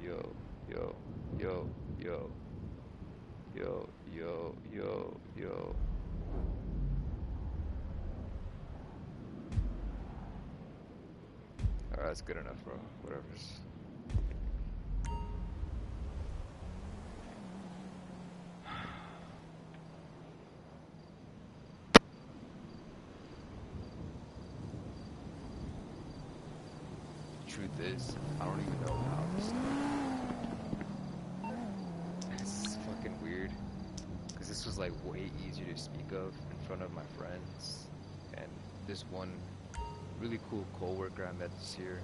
yo, yo, yo, yo, yo, yo, yo, yo, yo. Alright, that's good enough, bro. Whatever's. Truth is, I don't even know how to start. It's fucking weird. Because this was like way easier to speak of in front of my friends. And this one really cool co-worker I met this year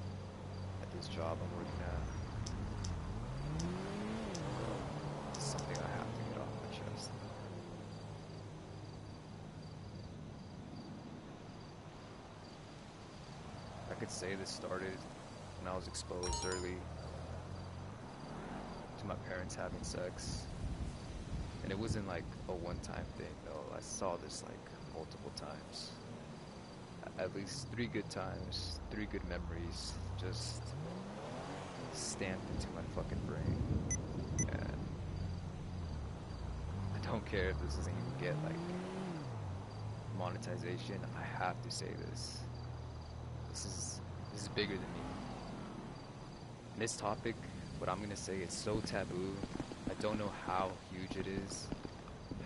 at this job I'm working at. It's something I have to get off my chest. I could say this started when I was exposed early to my parents having sex. And it wasn't like a one-time thing, though. I saw this like multiple times. At least 3 good times, 3 good memories just stamped into my fucking brain. And I don't care if this doesn't even get like monetization. I have to say this. This is bigger than me. And this topic, what I'm gonna say, is so taboo. I don't know how huge it is,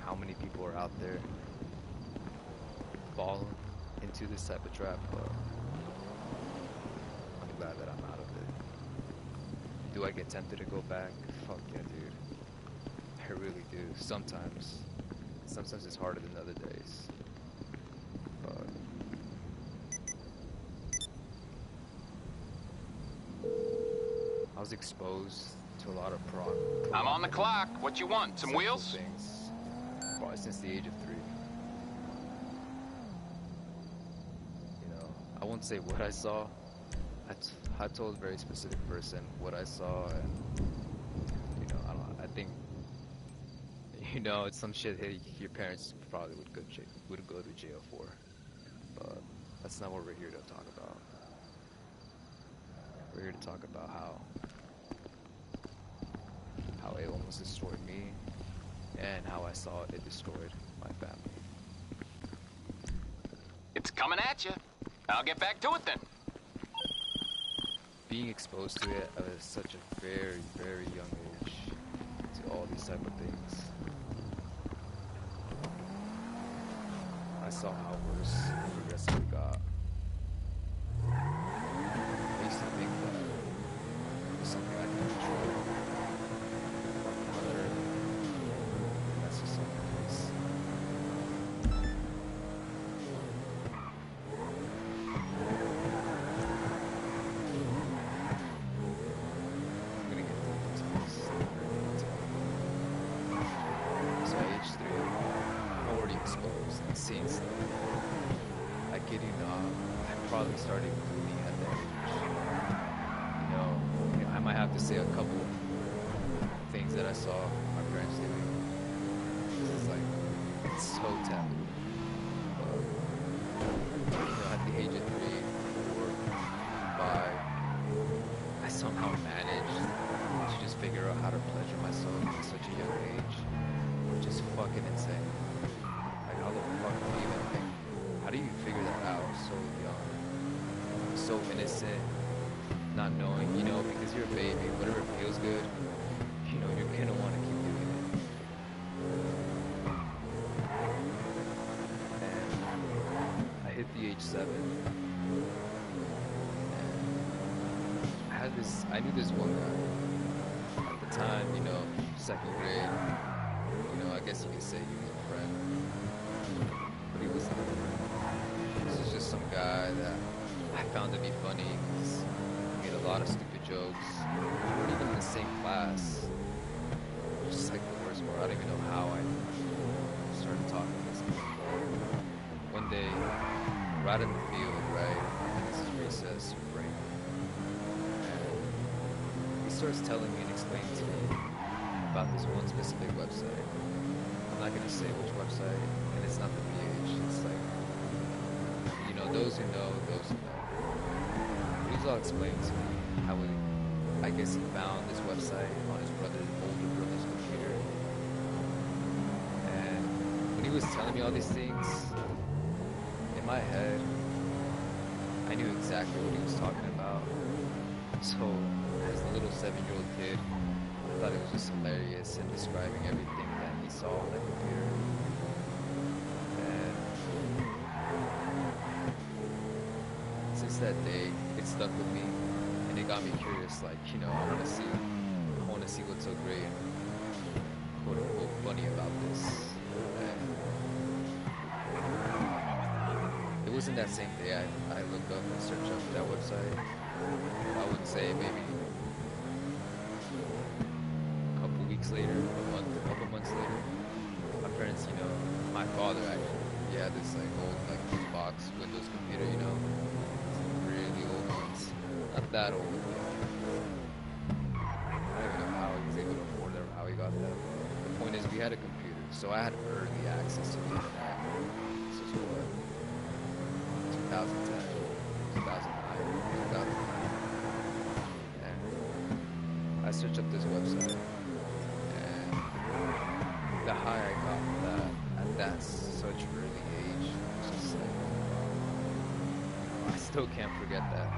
how many people are out there fall into this type of trap, but I'm glad that I'm out of it. Do I get tempted to go back? Fuck yeah, dude. I really do. Sometimes it's harder than other days. But I was exposed to a lot of I'm on the clock. What you want? Some wheels? Things, probably since the age of 3. You know, I won't say what I saw. I told a very specific person what I saw, and you know, I think, you know, it's some shit your parents probably would go to jail for, but that's not what we're here to talk about. We're here to talk about how it almost destroyed me, and how I saw it destroyed my family. It's coming at you. I'll get back to it then. Being exposed to it at such a very, very young age, to all these type of things, I saw how worse and progressive it got. I used to think that it was something I could control. That's just something else. I'm gonna get deep into this. So at age 3, I'm already exposed and seeing stuff. I kid you not, I probably started booting at that age. You know, I might have to say a couple things that I saw my parents doing. This is like, it's so taboo. But, you know, at the age of 3, 4, 5, I somehow managed to just figure out how to pleasure myself at such a young age, which is fucking insane. Like, how the fuck do you even think? How do you figure that out so young, so innocent, not knowing, you know, because you're a baby, whatever feels good, you know, you're gonna want to keep doing it. And I hit the age 7, and I knew this one guy. At the time, you know, 2nd grade, you know, I guess you could say he was a friend, but he wasn't a friend. This is just some guy that I found to be funny because he made a lot of stupid jokes. We weren't even in the same class. Just like the worst part. I don't even know how I started talking to this guy. One day, right in the field, right, and this is recess break, and he starts telling me and explaining to me about this one specific website. I'm not gonna say which website, and it's not the PH. It's like, you know, those who know, those who know. He's all explaining to me how I guess he found this website on his older brother's computer. And when he was telling me all these things, in my head, I knew exactly what he was talking about. So, as a little 7-year-old kid, I thought it was just hilarious and describing everything that he saw on the computer. And since that day, it stuck with me, and it got me curious. Like, I want to see what's so great and quote unquote funny about this. And it wasn't that same day I looked up and searched up that website. I would say maybe a couple weeks later, a couple months later, my parents, my father actually, he had this like old like box Windows computer, really old ones, not that old. I don't even know how he was able to afford them, how he got them. The point is, we had a computer, so I had early access to the internet. This is what, 2010, 2009, 2009. I searched up this website, and the high I got from that at that such early age, was just like, I still can't forget that.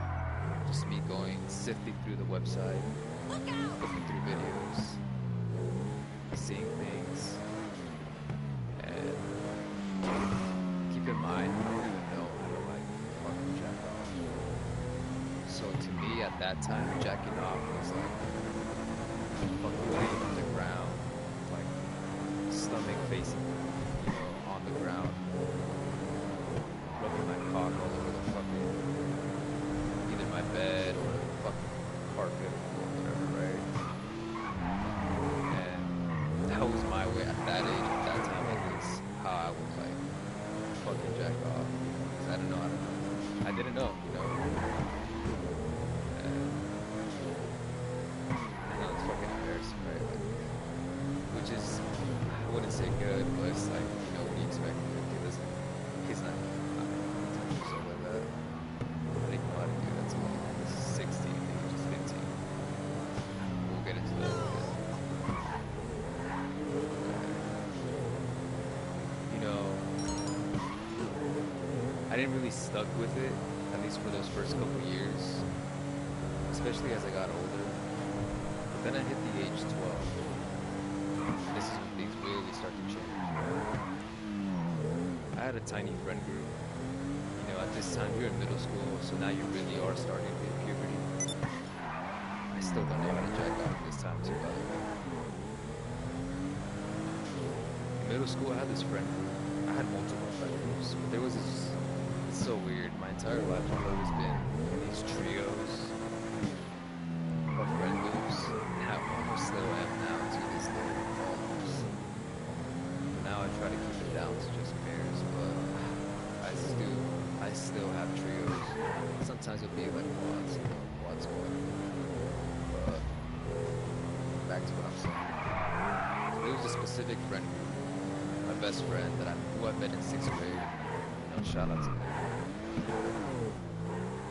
Just me sifting through the website, looking through videos, seeing things, and keep in mind, I don't even know how to like fucking jack off. So to me, at that time, jacking off was like fucking laying on the ground, like stomach facing, on the ground, rubbing my cock all over the fucking, either my bed or the fucking carpet or whatever, right? And that was my way at that age, at that time at least, how I would like fucking jack off. Because I didn't know. I didn't know, right? Which is, I wouldn't say good, but it's like, what do you expect? He's not touching so like that. I didn't know how to do that until I was 16, maybe just 15. We'll get into that in a bit. I didn't really stuck with it, at least for those first couple years, especially as I got older. Then I hit the age 12. This is when things really start to change. I had a tiny friend group. At this time you're in middle school, so now you really are starting to hit puberty. I still don't know how to jack off this time too, by the way. In middle school, I had this friend group. I had multiple friend groups, but there was this. It's so weird. My entire life I've always been in these trios of friend groups. Still am now to this day. Now I try to keep it down to just pairs, but I still have trios. Sometimes it'll be like quad squad. But back to what I'm saying. There was a specific friend group, my best friend who I met in 6th grade. Shout out to him.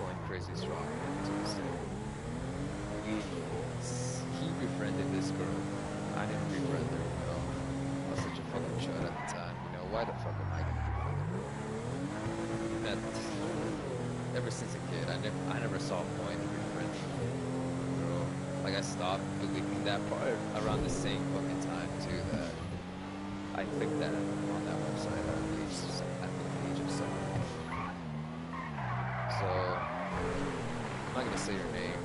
Going crazy strong to this day. He befriended this girl. I didn't befriend her, I was such a fucking chud at the time, why the fuck am I gonna befriend her? That, ever since a kid, I never saw a point in befriending a girl. Like, I stopped believing that part around the same fucking time, too, that I clicked that on that website at the age of 7. So, I'm not gonna say her name.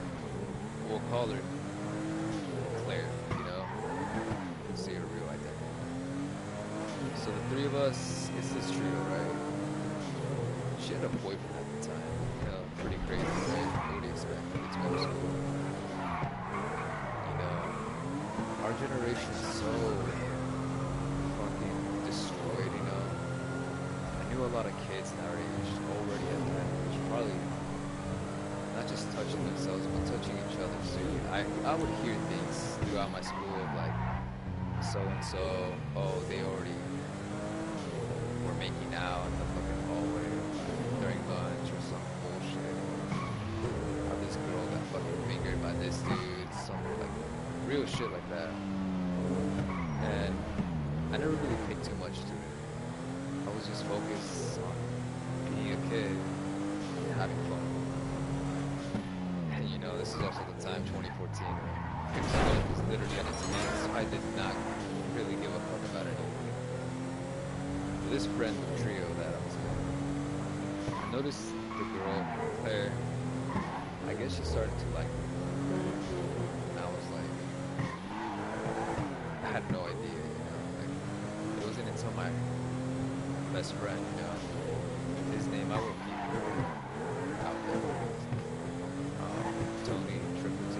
We'll call her Claire, see her real identity. So the three of us, it's this trio, right? She had a boyfriend at the time, pretty crazy, right? What do you expect? It's middle school. Our generation is so fucking destroyed, I knew a lot of kids in our age already at that age, probably not just touching themselves, but touching each other too. I would hear things throughout my school of like, so-and-so, oh, they already were making out in the fucking hallway during lunch or some bullshit. How this girl got fucking fingered by this dude. was also the time, 2014, where it was literally at its peak, so I did not really give a fuck about anything. This friend trio that I was with, I noticed the girl, Claire, I guess she started to like me. And I was like, I had no idea, you know, like, it wasn't until my best friend, you know, his name, I will keep it out there, Tony, Triple T,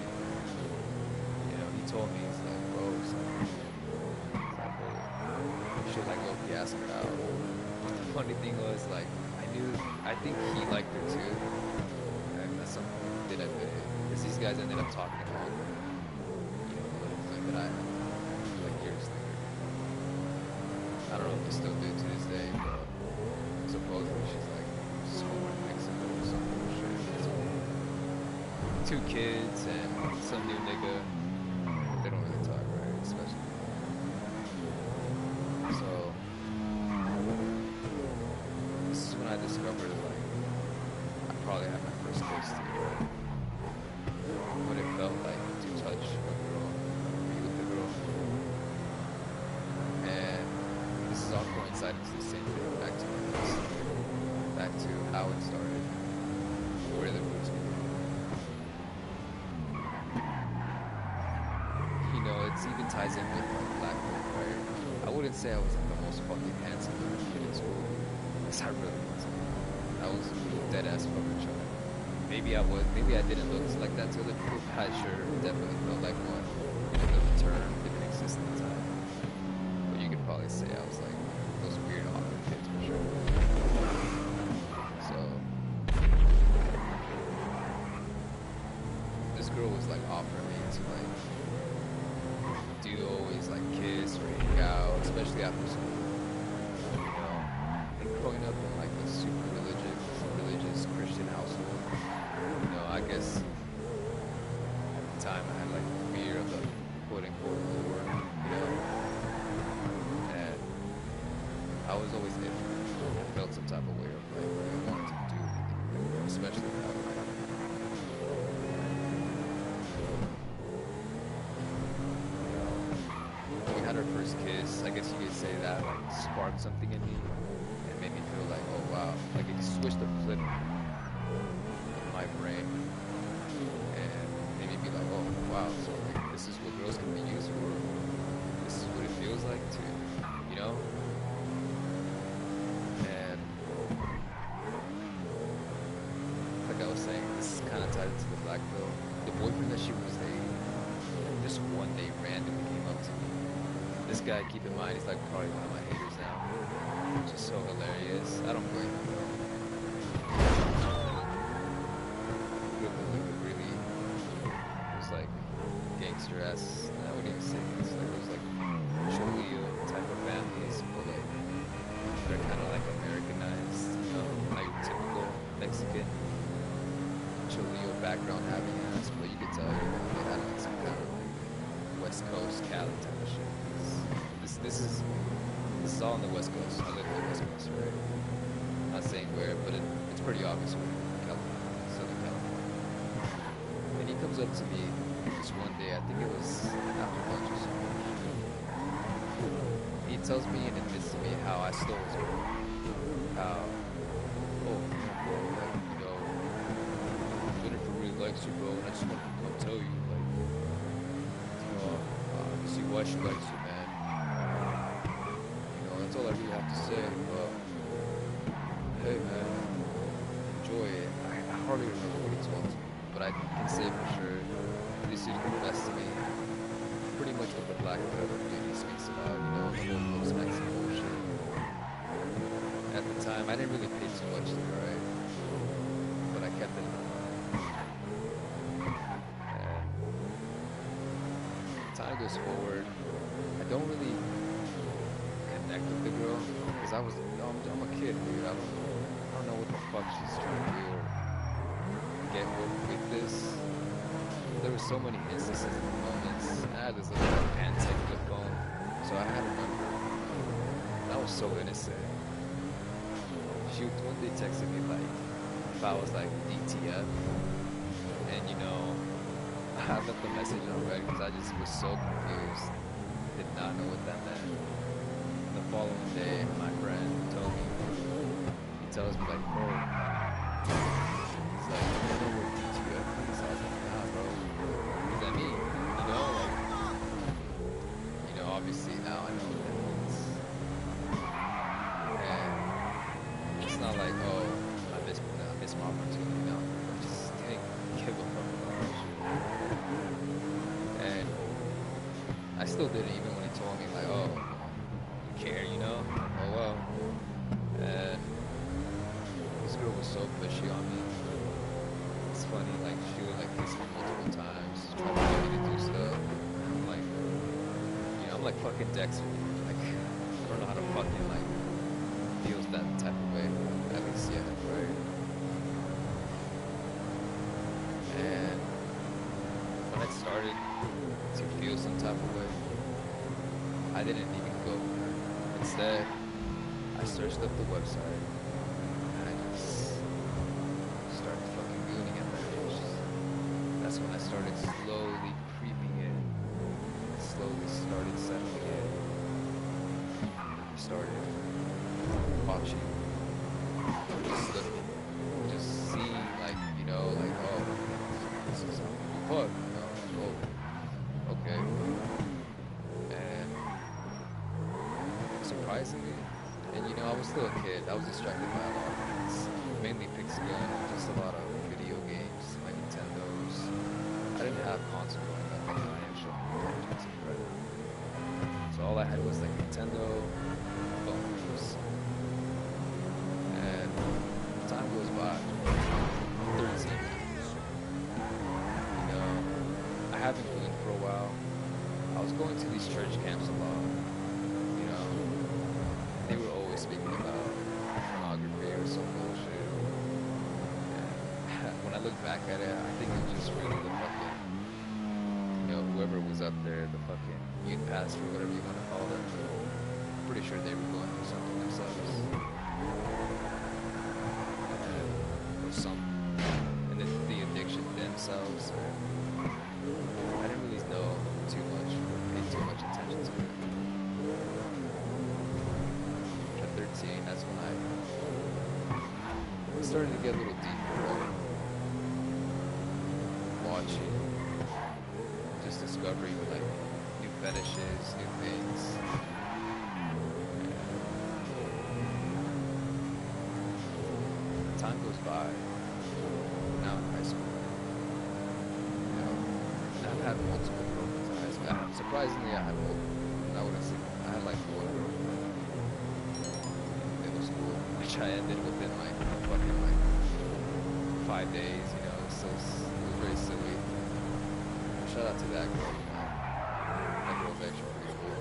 you know, he told me, he's like, bro, it's like, bro, you should like low-key ask her out. The funny thing was, like, I think he liked her too, and at some point did admit it, because these guys ended up talking about, you know, the little thing that I had, like, years later. I don't know if they still do to this day, but supposedly she's like somewhere in Mexico or some bullshit. So, 2 kids and some new nigga. They don't really talk, right? Especially. So this is when I discovered like I probably had my first taste here. What it felt like to touch a girl, be with a girl. And this is all coinciding to the same thing, back to my first, back to how it started, where the roots began. You know, it even ties in with like black folk, right? I wouldn't say I was like the most fucking handsome kid in school, because I really wasn't. I was a dead ass fucking child. Maybe I was, maybe I didn't look like that till the truth. I sure definitely felt like one. Even though the term didn't exist at the time. But you could probably say I was like those weird awkward kids for sure. So this girl was like offering me to like do always like kiss or hang out, especially after school. You know, and growing up in like a super religious Christian household, you know, I guess at the time I had like fear of the quote unquote Lord, you know, and I was always different. I felt some type of way of like really wanting to do anything, especially without like we had our first kiss, I guess you could say that like sparked something in me and made me feel like, oh wow, like it switched a flip in my brain and made me be like, oh wow, so like this is what girls can be used for. This is what it feels like to, you know? And like I was saying, this is kind of tied into the black pill. The boyfriend that she was dating, just one day randomly came up to me. This guy, keep in mind, he's like probably one of my haters now, which is so hilarious. I don't blame him though. Really, it was like gangster ass. I wouldn't even say gangster. It was like Cholio type of families, but like they're kind of like Americanized, you know, like typical Mexican Cholio background having ass, but you could tell, you know, they had like some kind of like West Coast Cali type of shit. This is all on the West Coast. I live in the West Coast, right? I'm not saying where, but it's pretty obvious where. California, Southern California. And he comes up to me this one day, I think it was after lunch or something. He tells me and admits to me how I stole his girl. How, oh, bro, like, you know, Jennifer really likes you, bro, and I just wanted to come tell you, like, you know, see why she likes you, man. That's all I really have to say, but hey man, enjoy it. I hardly remember what he told me, but I can say for sure, this dude confessed to me pretty much what the black pill community speaks about, you know, the whole post-Mexican bullshit. At the time, I didn't really pay too much to it, right? But I kept it in my mind. And time goes forward, I don't really connect with the girl, because I'm a kid, dude. I don't know what the fuck she's trying to do or get with this. There were so many instances and moments. I had this little Pantech flip phone, so I had a number. And I was so innocent. She one day texted me like if I was like DTF, and you know, I left the message unread because I just was so confused. Did not know what that meant. The following day, my friend told me, he tells me like, bro, he's like, you know what DTF is? I was like, nah, bro, what does that mean? Obviously now I know what that means. And it's not like, oh, I missed my opportunity. No, I just didn't give a fuck about that shit. And I still didn't, even when he told me like, oh, you care, you know? Oh well. And this girl was so pushy on me. It's funny, like she would like kiss me multiple times, try to get me to do stuff. I'm like, I'm like fucking Dexter. Like, I don't know how to fucking like feels that type of way. At least yet, right? And when I started to feel some type of way, I didn't even go for her. Instead, I searched up the website and I just started fucking gooning at that bitch. That's when I started slowly creeping in. Slowly started settling in. Started watching. Just looking. Just seeing like, like, oh, this is how we fuck, oh, okay. And surprisingly, and I was still a kid. I was distracted by a lot of things. Mainly Pixie Gun, just a lot of video games, my Nintendos. I didn't have console growing up, financial intelligence, right? So all I had was like Nintendo, phones, and time goes by. I'm 13. I haven't been for a while. I was going to these church camps a lot. They were always speaking about pornography or some bullshit. And when I look back at it, I think it was just really the fucking, whoever was up there, the fucking youth pastor, whatever you want to call them. I'm pretty sure they were going through something themselves. Or some, and the addiction themselves. I didn't really know too much or pay too much attention to it. At 13, that's when I started to get a little deeper, right? Watching, just discovering like new fetishes, new things. And time goes by. Now in high school, I've had multiple girlfriends in high school. Surprisingly, I had multiple. I wouldn't say I had like one girlfriend in middle school, which I ended within like fucking like 5 days. So it was very silly. Shout out to that girl. That girl was actually pretty cool.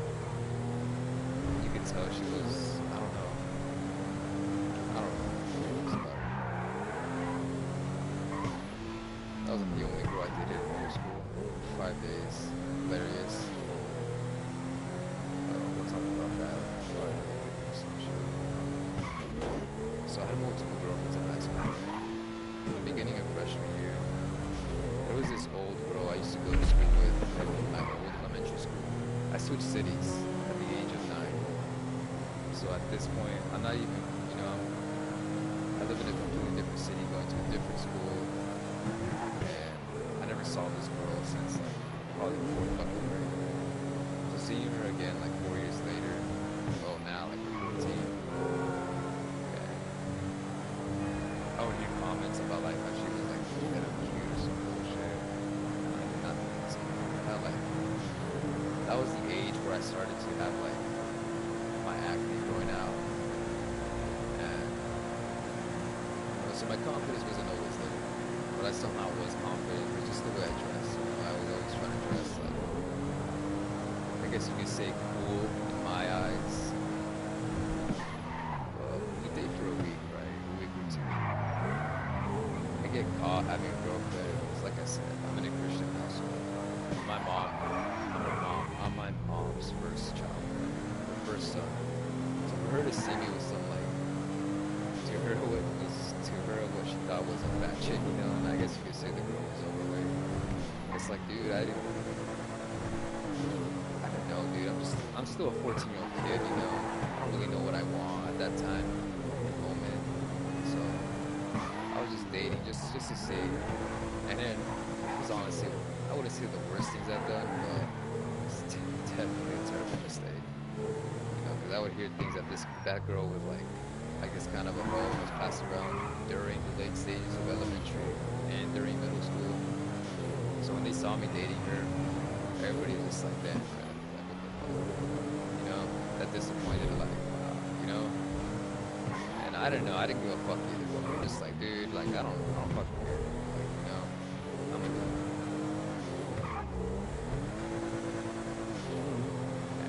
You could tell she was. I don't know. It was about her. That wasn't the only girl I dated in middle school. 5 days. Hilarious. We'll talk about that. So I had multiple girlfriends in high school. In the beginning of freshman year, there was this old girl I used to go to school with, like in my old elementary school. I switched cities at the age of 9. So at this point, I'm not even, I live in a completely different city, going to a different school. And I never saw this girl since like probably 4th fucking grade. So seeing her again like 4 years later, now like we're 14. And I would hear comments about like how she was like kind of cute or some bullshit. And I did not think it's that was the age where I started to have like my acne growing out. And so my confidence wasn't always there. But I somehow was confident. It was just the way I dressed. I was always trying to dress like, I guess you could say cool in my eyes. Well, we date for a week, right? A week or two. I get caught having a girlfriend. It's like I said, I'm in a Christian household. I'm my mom's first child, her first son. So for her to see me with some like, to her what she thought was a fat chick, and I guess you could say the girl was overweight. It's just like, dude, I don't know, dude. I'm still a 14-year-old kid, you know. I don't really know what I want at that time, moment. So I was just dating, just to see. And then it was honestly, I wouldn't say the worst things I've done, but it's definitely a terrible mistake. You know, because I would hear things that that girl was like, I guess kind of a hoe was passed around during the late stages of elementary and during middle school. So when they saw me dating her, everybody was just like, damn, man, like what the fuck, you know, that disappointed, like, wow, you know. And I don't know, I didn't give a fuck either. But I'm just like, dude, like I don't fucking care, like, you know, I'm a dude.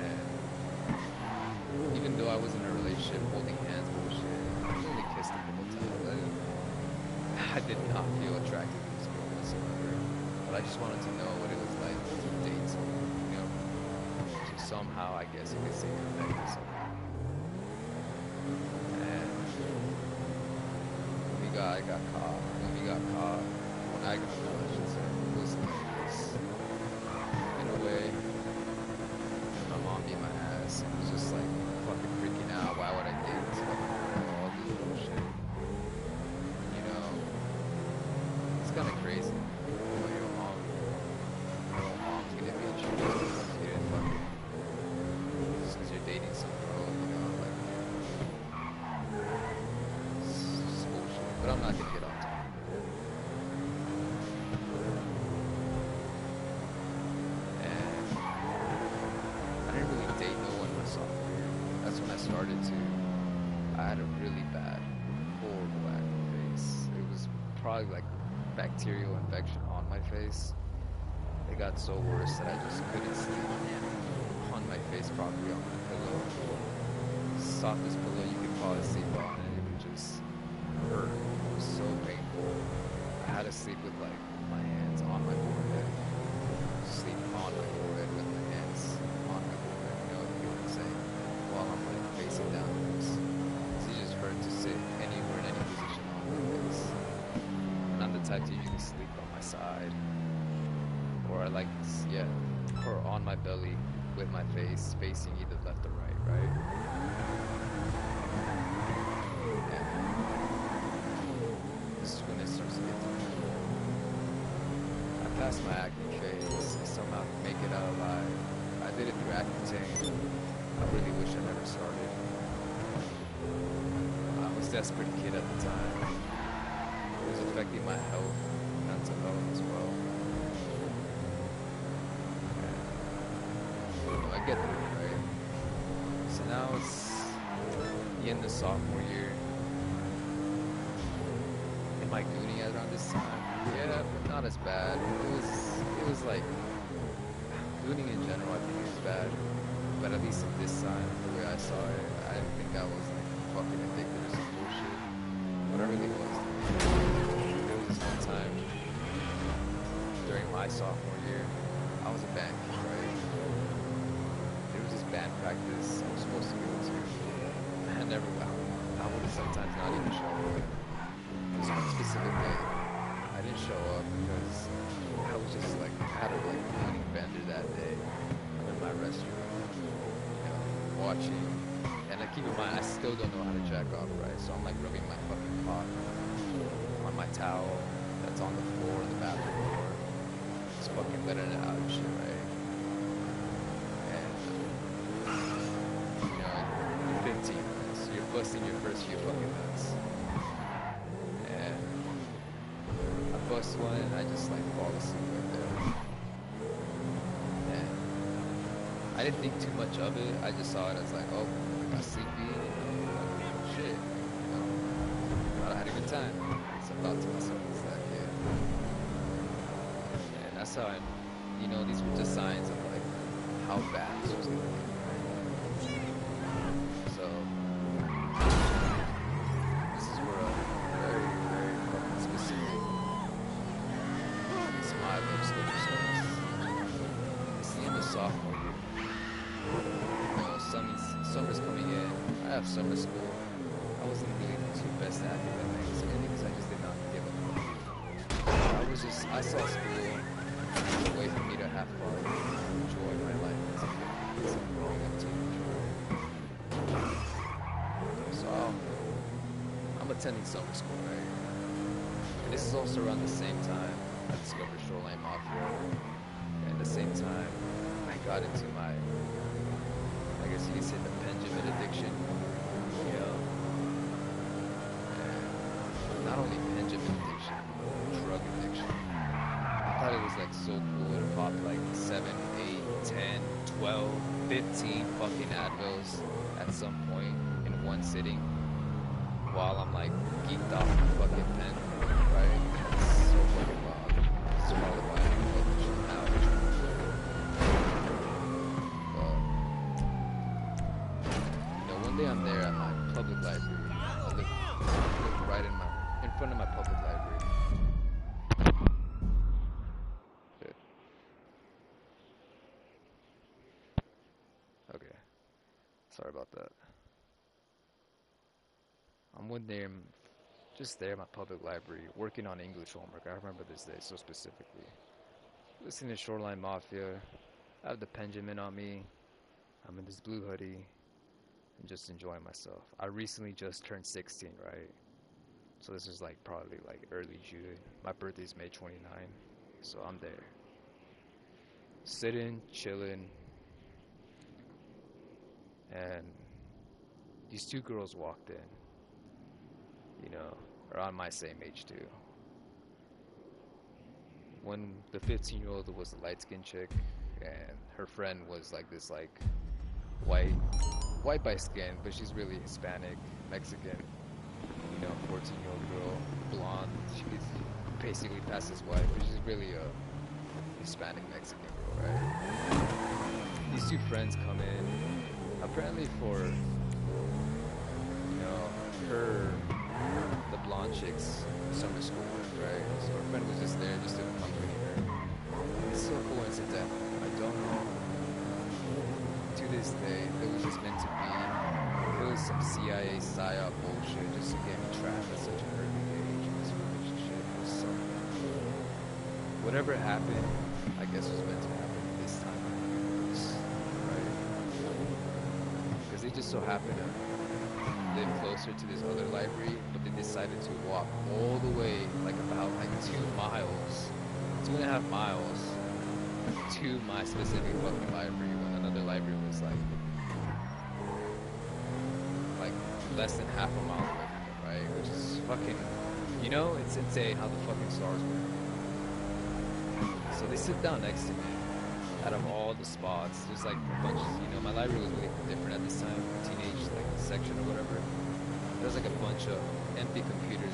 And even though I was in a relationship, holding hands, bullshit, I only kissed a couple times. I did not feel attracted to this girl whatsoever. But I just wanted to know what it was like to date someone, you know? To somehow, I guess you could say, connect with someone. And I got caught. When we got caught, when I got caught, I should say, it was like this. In a way, my mom beat my ass. It was just like fucking freaking out. Why would I date this fucking girl? All this bullshit. You know, it's kind of crazy. But I'm not gonna get off topic. And I didn't really date no one my sophomore year. That's when I started to. I had a really bad, horrible acne face. It was probably like bacterial infection on my face. It got so worse that I just couldn't sleep on my face properly on my pillow. Softest pillow you could probably sleep on, and it would just hurt. It was so painful. I had to sleep with like my hands on my forehead. Sleep on my forehead with my hands on my forehead, you know what I'm saying? While I'm like facing downwards. It just hurt to sit anywhere in any position on my face. And I'm the type to usually sleep on my side. Or I like, yeah, or on my belly with my face facing either left or right, right? This is when it starts to get to me. I passed my acne phase. I somehow could make it out alive. I did it through Accutane. I really wish I never started. I was a desperate kid at the time. It was affecting my health, mental health as well. I get through it, right? So now it's the end of sophomore year. Am I gooning around this time? Yeah, but not as bad. It was like gooning in general. I think is bad, but at least at this time, the way I saw it, I didn't think I was like fucking addicted to some bullshit. But I really was. There was this one time during my sophomore year, I was a band kid, right? There was this band practice I was supposed to go to. I never went. I would sometimes not even show up. This one specific day, I didn't show up because I was just like, I had a like running bender that day. I'm in my restroom, you know, watching. And I keep in mind, I still don't know how to jack off, right? So I'm like rubbing my fucking cock on my towel that's on the floor, the bathroom floor. Just fucking letting it out and shit, right? And, you know, you're 15, right? So you're busting your first few fucking nuts. And I bust one and I just like fall asleep right there. And I didn't think too much of it. I just saw it as like, oh, I got sleepy, you know, like, shit, you know. But I had a good time. So I thought to myself, it's that kid. And that's how I, you know, these were just signs of like how bad this was gonna get, right? So this is where a very, very fucking specific my love story starts. It's the end of sophomore year. You know, summer's coming in. I have summer school. I wasn't really too best at academics, mainly because I just did not give a fuck. I saw school It's a way for me to have fun, enjoy my life as a growing up teenager. So I'm attending summer school, right? And this is also around the same time I discovered Shoreline Mafia. And at the same time, I got into my, I guess you could say, the Benjamin addiction. You know, and not only Benjamin addiction, but drug addiction. I thought it was like so cool to pop like 7, 8, 10, 12, 15 fucking Advils at some point in one sitting while I'm like geeked off the fucking pen, right? It's so fucking wild. It's probably why I love this shit now. But one day I'm there at my public library. I live right in front of my public library. Shit. Okay. Sorry about that. I'm one day, just there at my public library, working on English homework. I remember this day so specifically. Listening to Shoreline Mafia. I have the Benjamin on me. I'm in this blue hoodie. I'm just enjoying myself. I recently just turned 16, right? So this is like probably like early June. My birthday's May 29. So I'm there. Sitting, chilling. And these two girls walked in. You know, around my same age too. When the 15-year-old was a light-skinned chick, and her friend was like this like white by skin, but she's really Hispanic, Mexican. You know, 14-year-old girl, blonde. She's basically past his wife, but she's really a Hispanic Mexican girl, right? These two friends come in, apparently for the blonde chick's summer school work, right? So her friend was just there just to accompany her. It's so coincidental. I don't know. To this day, it was just meant to be. It was some CIA psyop bullshit just to get me trapped at such an early age in this relationship. It was so whatever happened, I guess was meant to happen this time. Right? Because they just so happened to live closer to this other library, but they decided to walk all the way, like about like 2 miles, 2.5 miles to my specific fucking library when another library was like less than half a mile away from them, right? Which is fucking, it's insane how the fucking stars work. So they sit down next to me. Out of all the spots, there's like a bunch, my library was really different at this time, teenage like section or whatever. There's like a bunch of empty computers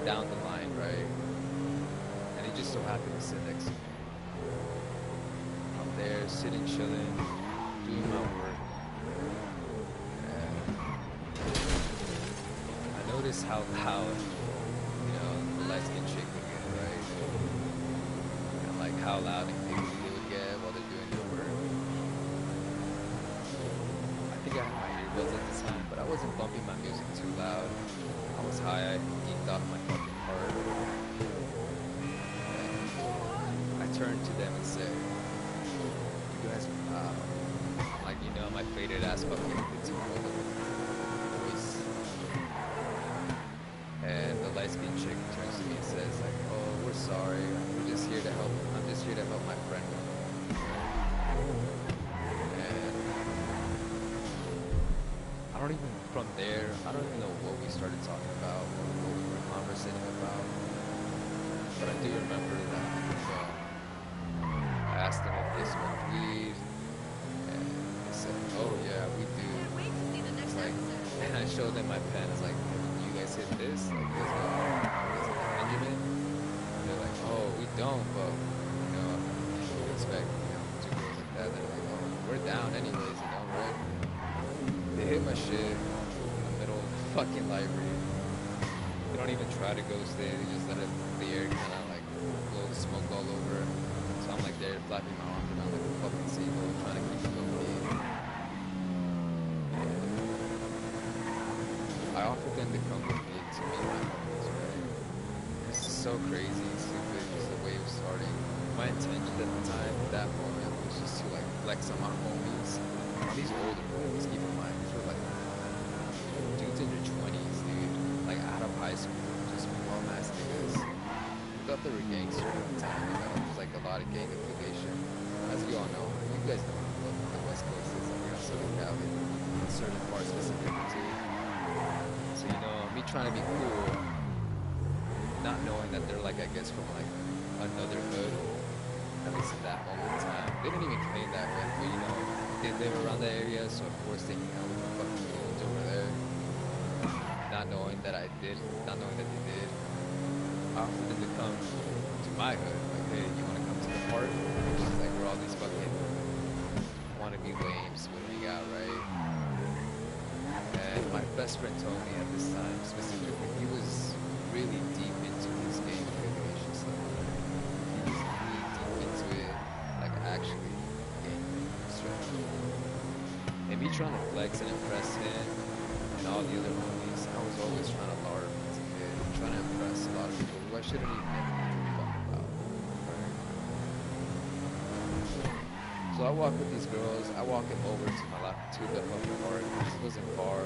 down the line, right? And they just so happened to sit next to me. I'm there, sitting, chilling, doing my work. And I noticed how loud, the light-skinned chick would get, right? And like how loud and giggly they would get while they're doing their work. I think I had my earbuds at the time, but I wasn't bumping my music too loud. I was high, I geeked out of my fucking heart. And I turned to them and said, you guys are like, my faded ass fucking guitar voice. And the light-skinned chick turns to me and says like, oh, we're sorry, I'm just here to help my friend. And from there, I don't even know what we started talking about, what we were conversating about. But I do remember that I asked them if they smoked weed, and they said, oh yeah, we do. It's like, and I showed them my pen. It's like, you guys hit this? Like, you guys got Benjamin? And they're like, oh, we don't, but you would expect, two girls like that. They're like, oh, we're down anyways, right? They hit my shit in the middle of the fucking library. They don't even try to ghost it. They just let it, the air kind of like blow the smoke all over. So I'm like there flapping my arms around like a fucking seagull, trying to keep it low key. I offered them to come with me to meet my homies, right? This is so crazy, stupid, just the way it was starting. my intention at the time, that moment, was just to like flex on my homies. And these older boys, keep in mind, these were like dudes in their 20s, dude. Like out of high school, just bum ass niggas. We thought they were gangsters at the time, you know. There's like a lot of gang affiliation. As you all know, you guys know what the West Coast is, like, you know, Southern Cali, in certain parts specifically too. So, you know, me trying to be cool, not knowing that they're like, I guess, from like another hood, at least in that moment in time. They didn't even claim that way, but you know, they live around that area, so of course they hang out with the fucking goons over there. Not knowing that I did, not knowing that they did. I offered them to come to my hood, like, hey, you want to come to the park? Which is like where all these fucking wannabe lames would hang out, right? And my best friend told me at this time, specifically, he was really deep into his gang affiliation stuff. He was really deep into it, like actually gang strategy. And me trying to flex and impress him and all the other homies, I was always trying to larp as a kid, trying to impress a lot of people who I shouldn't even give a fuck about. Right? So I walk with these girls, I walk it over to the fucking park, which wasn't far.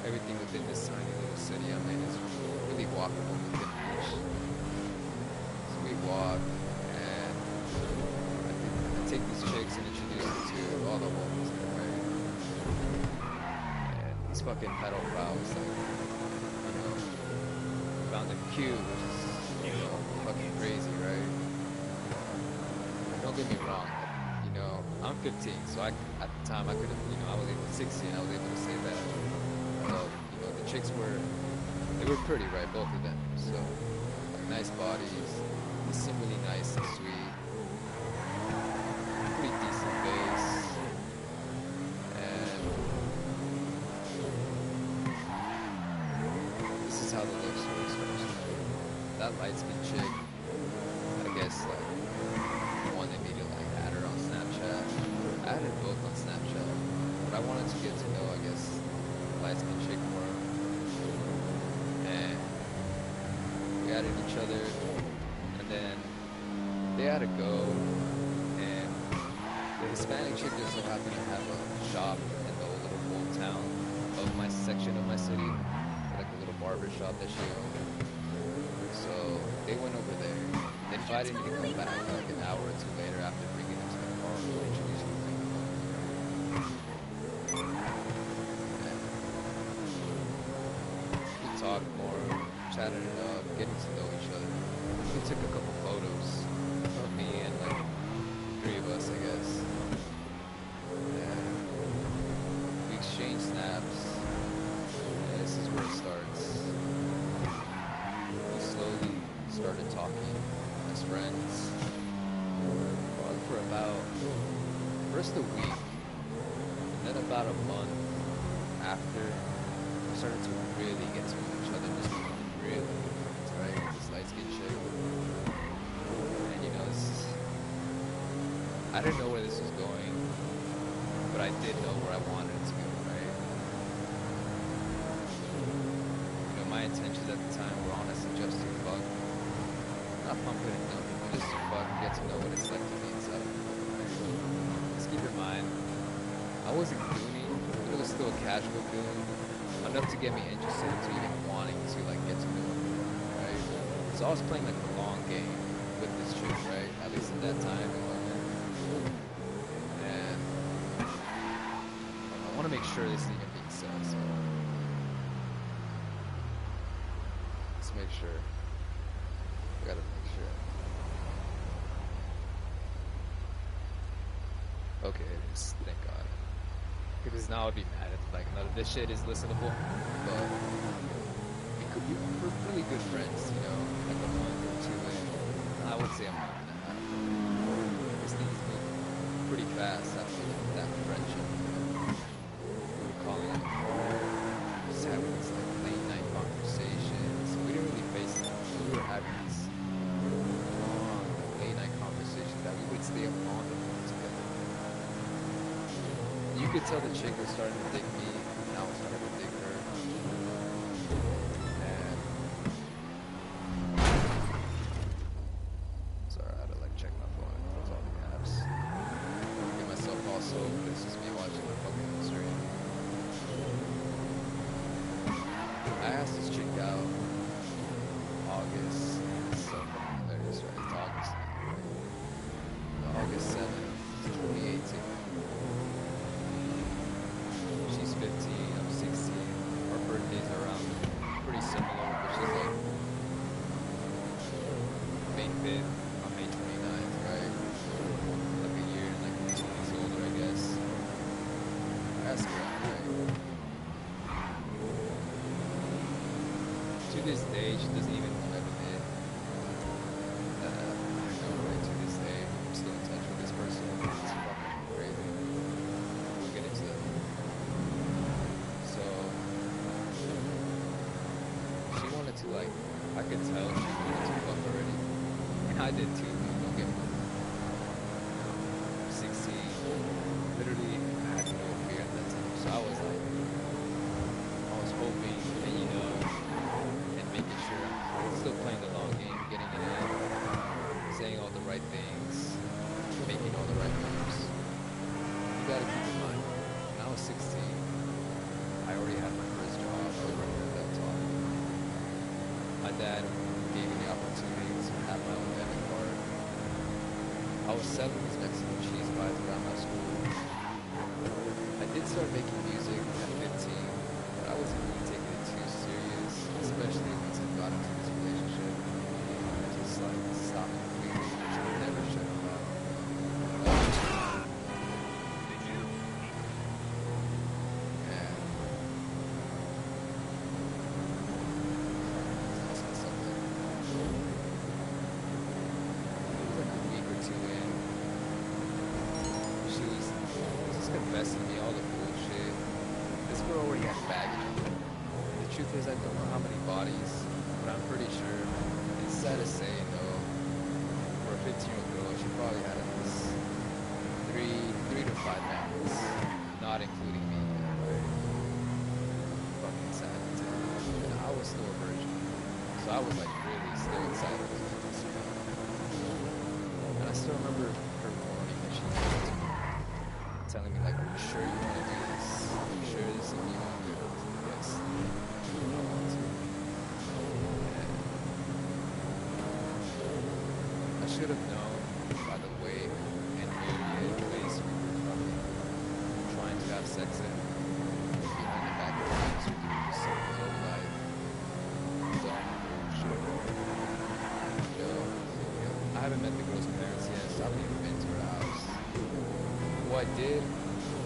Everything within this tiny little city I'm in is really walkable within reach. So we walk, and I take these chicks and introduce them to all the homies there, right? And these fucking pedophiles, like, you know, found them cute, which is, you know, fucking crazy, right? Don't get me wrong, you know, I'm 15, so at the time I could have, you know, I was able, 16, I was able to say that, you know, the chicks they were pretty, right, both of them, so, like, nice bodies, they seem really nice and sweet, pretty decent face, and this is how the love story starts. That light-skinned chick, I guess, like, wanted me to, like, add her on Snapchat. I added both on Snapchat, but I wanted to get to know, I guess, the light-skinned chick more. And we added each other, and then they had to go, and the Hispanic chick just so happened to have a shop in the little old town of my section of my city, like a little barber shop that she owned. So they went over there. They invited me to come back like an hour or two later after bringing them to the car to introduce me to them. And we talked more, chatted it up, getting to know each other. We took a couple photos of me and like 3 of us, I guess. And we exchanged snaps. And this is where it starts. We slowly started talking as friends for about first a week, and then about a month after, we started to really get to know each other, just become really friends, right? This light-skinned chick. And you know, I didn't know where this was going, but I did know where I wanted it to go, right? You know, my intentions at the time were honestly just to fuck. Not pumping and dumping, but just to fuck and get to know what it's like to be inside. Right? Just keep in mind, I wasn't gooning, but it was still a casual goon, enough to get me interested into even wanting to like get to know her, right? So I was playing like the long game with this chick, right? At least at that time. And I want to make sure this is even being said, so let's make sure. I gotta make sure. Okay, it is. Thank God. Because now I'd be mad if like none of this shit is listenable. But we're really good friends, you know, like a month or two in. I would say a month and a half. These things move pretty fast after that friendship. We were calling on the phone, just having these like late night conversations. We didn't really face it. We were having these long late night conversations that we would stay up on the phone together. You could tell the chick was starting to dig me, and I was starting to dig her. And sorry, I had to like check my phone. this day, she doesn't even want to admit that I know, right? To this day, I'm still in touch with this person. It's fucking crazy. We'll get into that. So she wanted to like, I could tell she wanted to fuck already, and I did too. Dude, don't get me wrong. 16, literally, I had no fear at that time. So I was like, I was hoping, and and making sure I'm still playing the long game, getting it in, saying all the right things, making all the right moves. You gotta keep in mind, when I was 16, I already had my first job. I was working at that time. My dad gave me the opportunity to have my own debit card. I was selling these Mexican cheese pies around my school. I did start making music at 15, but I wasn't really taking it too serious, especially once I got into this relationship. I just like stopped completely, which I never should have. Yeah. Lost myself there. It was like a week or two in. She was just confessing to me all the bullshit. This girl already had baggage on her. The truth is, I don't know how many bodies, but I'm pretty sure, it's sad to say, for a 15-year-old girl, she probably had at least three to five families, not including me. Right? Fucking sad to tell. And I was still a virgin, so I was like really still excited to do this girl. And I still remember her warning that she gave to me, telling me like, "Are you sure you want to do this? Are you sure this is something you want to do?" I was like, "Yes, I want to." And I should have known by the way and myriad ways we were fucking trying to have sex in behind the back of the house. We were just so low life, dumb bullshit. I haven't met the girl's parents yet, so I haven't even been to her house. Well, I did,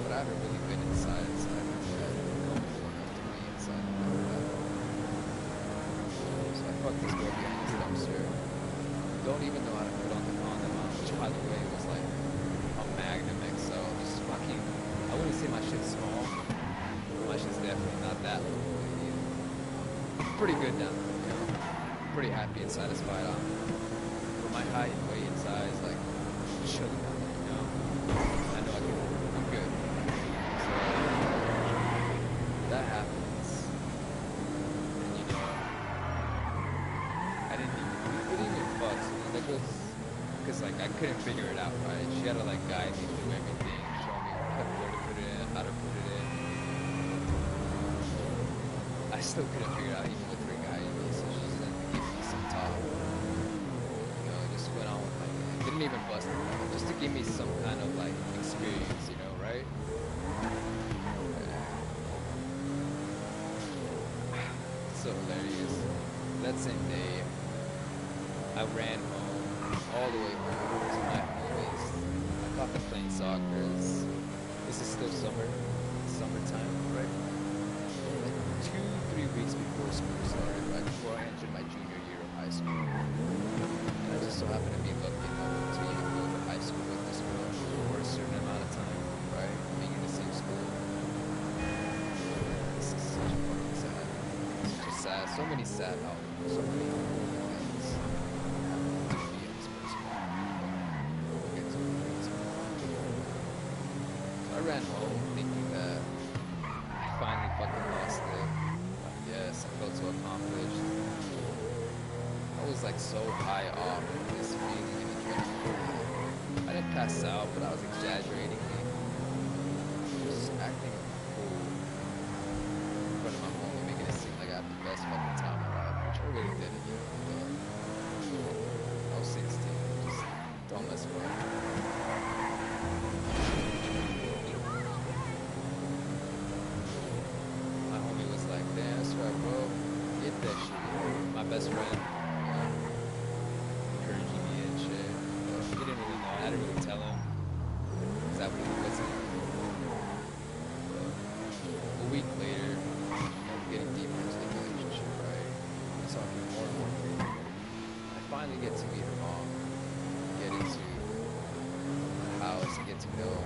but I haven't really been inside her dad. Comfortable enough to be inside of her dad. So I fucked this girl behind this dumpster. Don't even know how to put on the condom, which by the way was like a Magnum XL. Just fucking, I wouldn't say my shit's small. My shit's definitely not that little. Pretty good now, pretty happy and satisfied on. For my height and weight and size, like, chilling out there, I know I can do good. So, that happens. And I didn't even fuck. So that goes, because like, I couldn't figure it out, right? She had to like guide me through everything, show me where to put it in, how to put it in. I still couldn't figure it out even with her guiding me, so she just had to give me some top. Just went on with my game. Didn't even bust it, just to give me some kind of like experience, right? So hilarious. That same day, I ran home, all the way home to my homies. I got to playing soccer. This is still summertime, right? Like 2-3 weeks before school started, right before I entered my junior year of high school. And I just so happened to be lucky enough to even go to high school with this girl for a certain amount of time, right? Being in the same school. This is such fucking sad. It's just sad. So many sad outcomes, so many things happened to me and this person. We'll get to it. So I ran home thinking that I finally fucking lost it. Yes, I felt so accomplished. I was like so high off this feeling and adrenaline. I didn't pass out, but I was exaggerating. Just acting a fool in front of my homie, making it seem like I had the best fucking time of my life, which I really didn't, but I was 16. Just don't mess around. My homie was like, "Damn, that's right, bro. Get that shit." My best friend, encouraging me and shit. But he didn't really know. I didn't really tell him. Because I really wasn't. But a week later, we're getting deeper into the relationship, right? It's talking more and more crazy. I finally get to meet her mom, get into the house, and get to know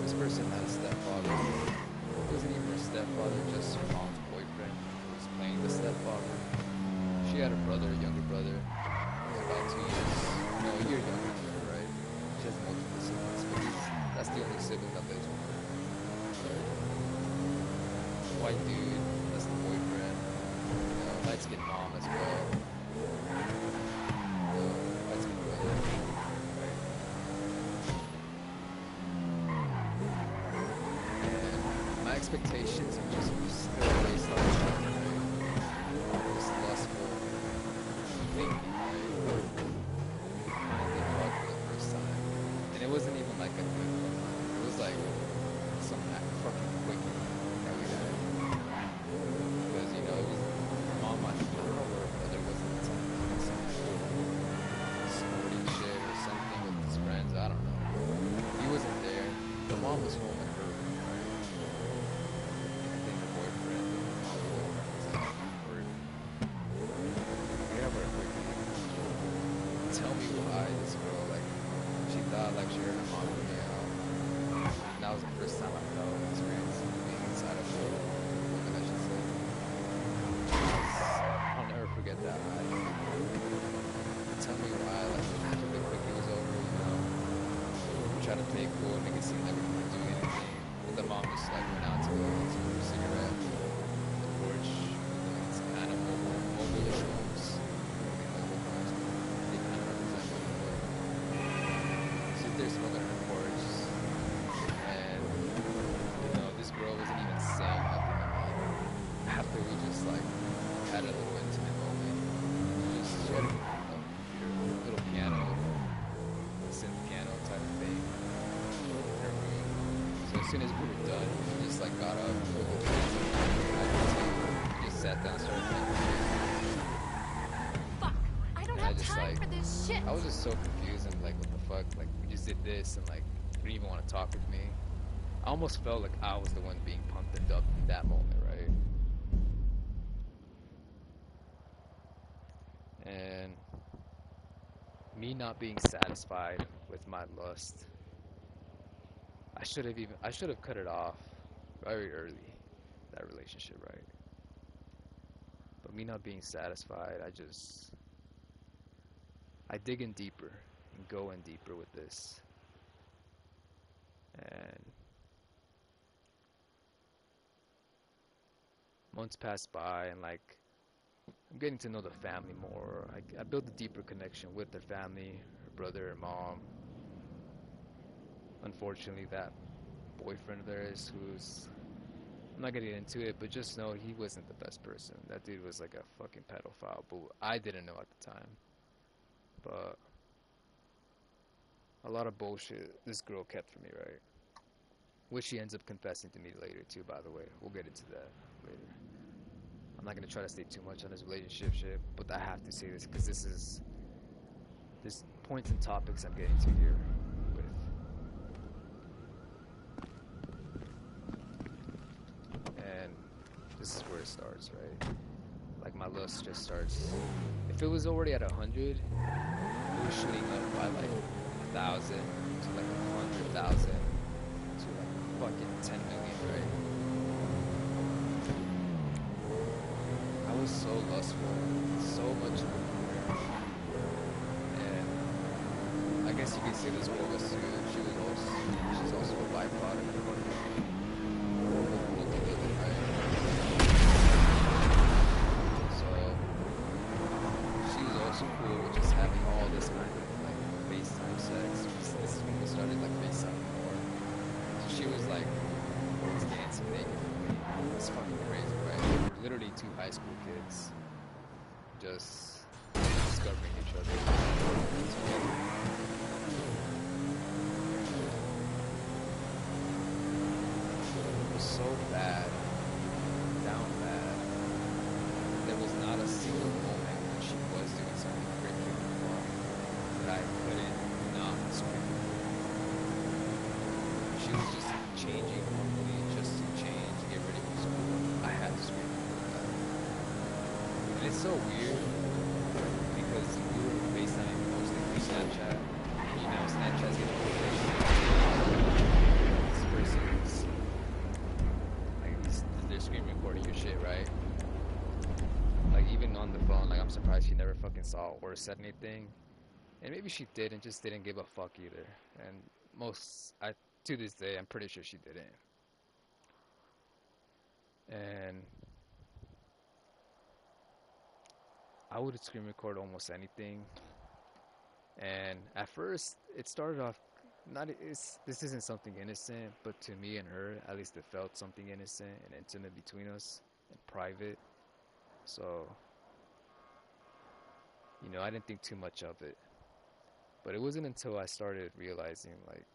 this person had a stepfather. It wasn't even her stepfather, just her mom's boyfriend who was playing the stepfather. She had a brother, a younger brother, about 2 years, no, a year younger than her, right? She has multiple siblings, but that's the only sibling that lives with her. White dude, that's the boyfriend. Light skinned mom as well. Light skinned brother. Right? And my expectations are just still based on this lustful thinking, right? Finally fucked for the first time. And it wasn't even like a good one. It was like some fucking quick that we had. Because, it was mom, I don't know where her brother was at the time. Some sporting shit or something with his friends, I don't know. He wasn't there. The mom was home at her room, right? I think her boyfriend, my boyfriend was at work. Yeah, we're quick. Tell me why this girl, like, she thought like she heard her mom put me out. And that was the first time I felt experiencing being inside of a woman, I should say. I'll never forget that. Tell me why, like, after the quickie was over, we tried to play it cool and make it seem like we weren't doing anything. But the mom just, like, went out to go smoke a cigarette on the porch. It's kind of mobile-ish homes. They kind of represent what they were. Sit there smoking on the porch. And, this girl wasn't even saying nothing to me. After we just, like, had a little intimate moment. She had a little piano, synth piano type of thing in her room. So as soon as we were done, we just like got up, pulled the kids and just sat down, started playing music. Fuck! I don't have time for this shit! I was just so confused and like, what the fuck? Like, we just did this and like, you didn't even want to talk with me. I almost felt like I was the one being pumped and dumped in that moment, right? And me not being satisfied with my lust, I should have cut it off very early, that relationship, right? But me not being satisfied, I dig in deeper and go in deeper with this. And months pass by and like, I'm getting to know the family more. I built a deeper connection with their family, her brother, her mom. Unfortunately, that boyfriend of theirs I'm not gonna get into it, but just know he wasn't the best person. That dude was like a fucking pedophile, but I didn't know at the time. But a lot of bullshit this girl kept from me, right? Which she ends up confessing to me later too, by the way. We'll get into that later. I'm not gonna try to stay too much on this relationship shit, but I have to say this because there's points and topics I'm getting to here with. And this is where it starts, right? Like my lust just starts. If it was already at 100, it was shooting up by like 1,000 to like 100,000 to like fucking 10 million, right? I was so lustful, so much. And I guess you could say this girl was too. She's also a byproduct of multi-living, right? So she was also cool with just having all this kind of like FaceTime sex. This is when we started like FaceTime more. So she was like dancing naked with me. It's fucking crazy, right? We're literally two high school kids just discovering each other together. It was so bad, down bad. There was not a single moment when she was doing something freaking wrong that I couldn't not scream. She was just changing normally just to change, to get ready for school. I had to scream. And it's so weird because we were FaceTiming mostly through Snapchat. And, Snapchat's getting this person's like they're screen recording your shit, right? Like even on the phone, like I'm surprised she never fucking saw or said anything. And maybe she did and just didn't give a fuck either. And to this day, I'm pretty sure she didn't. And I would screen record almost anything. And at first, it started off this isn't something innocent, but to me and her, at least it felt something innocent and intimate between us and private. So, I didn't think too much of it. But it wasn't until I started realizing, like,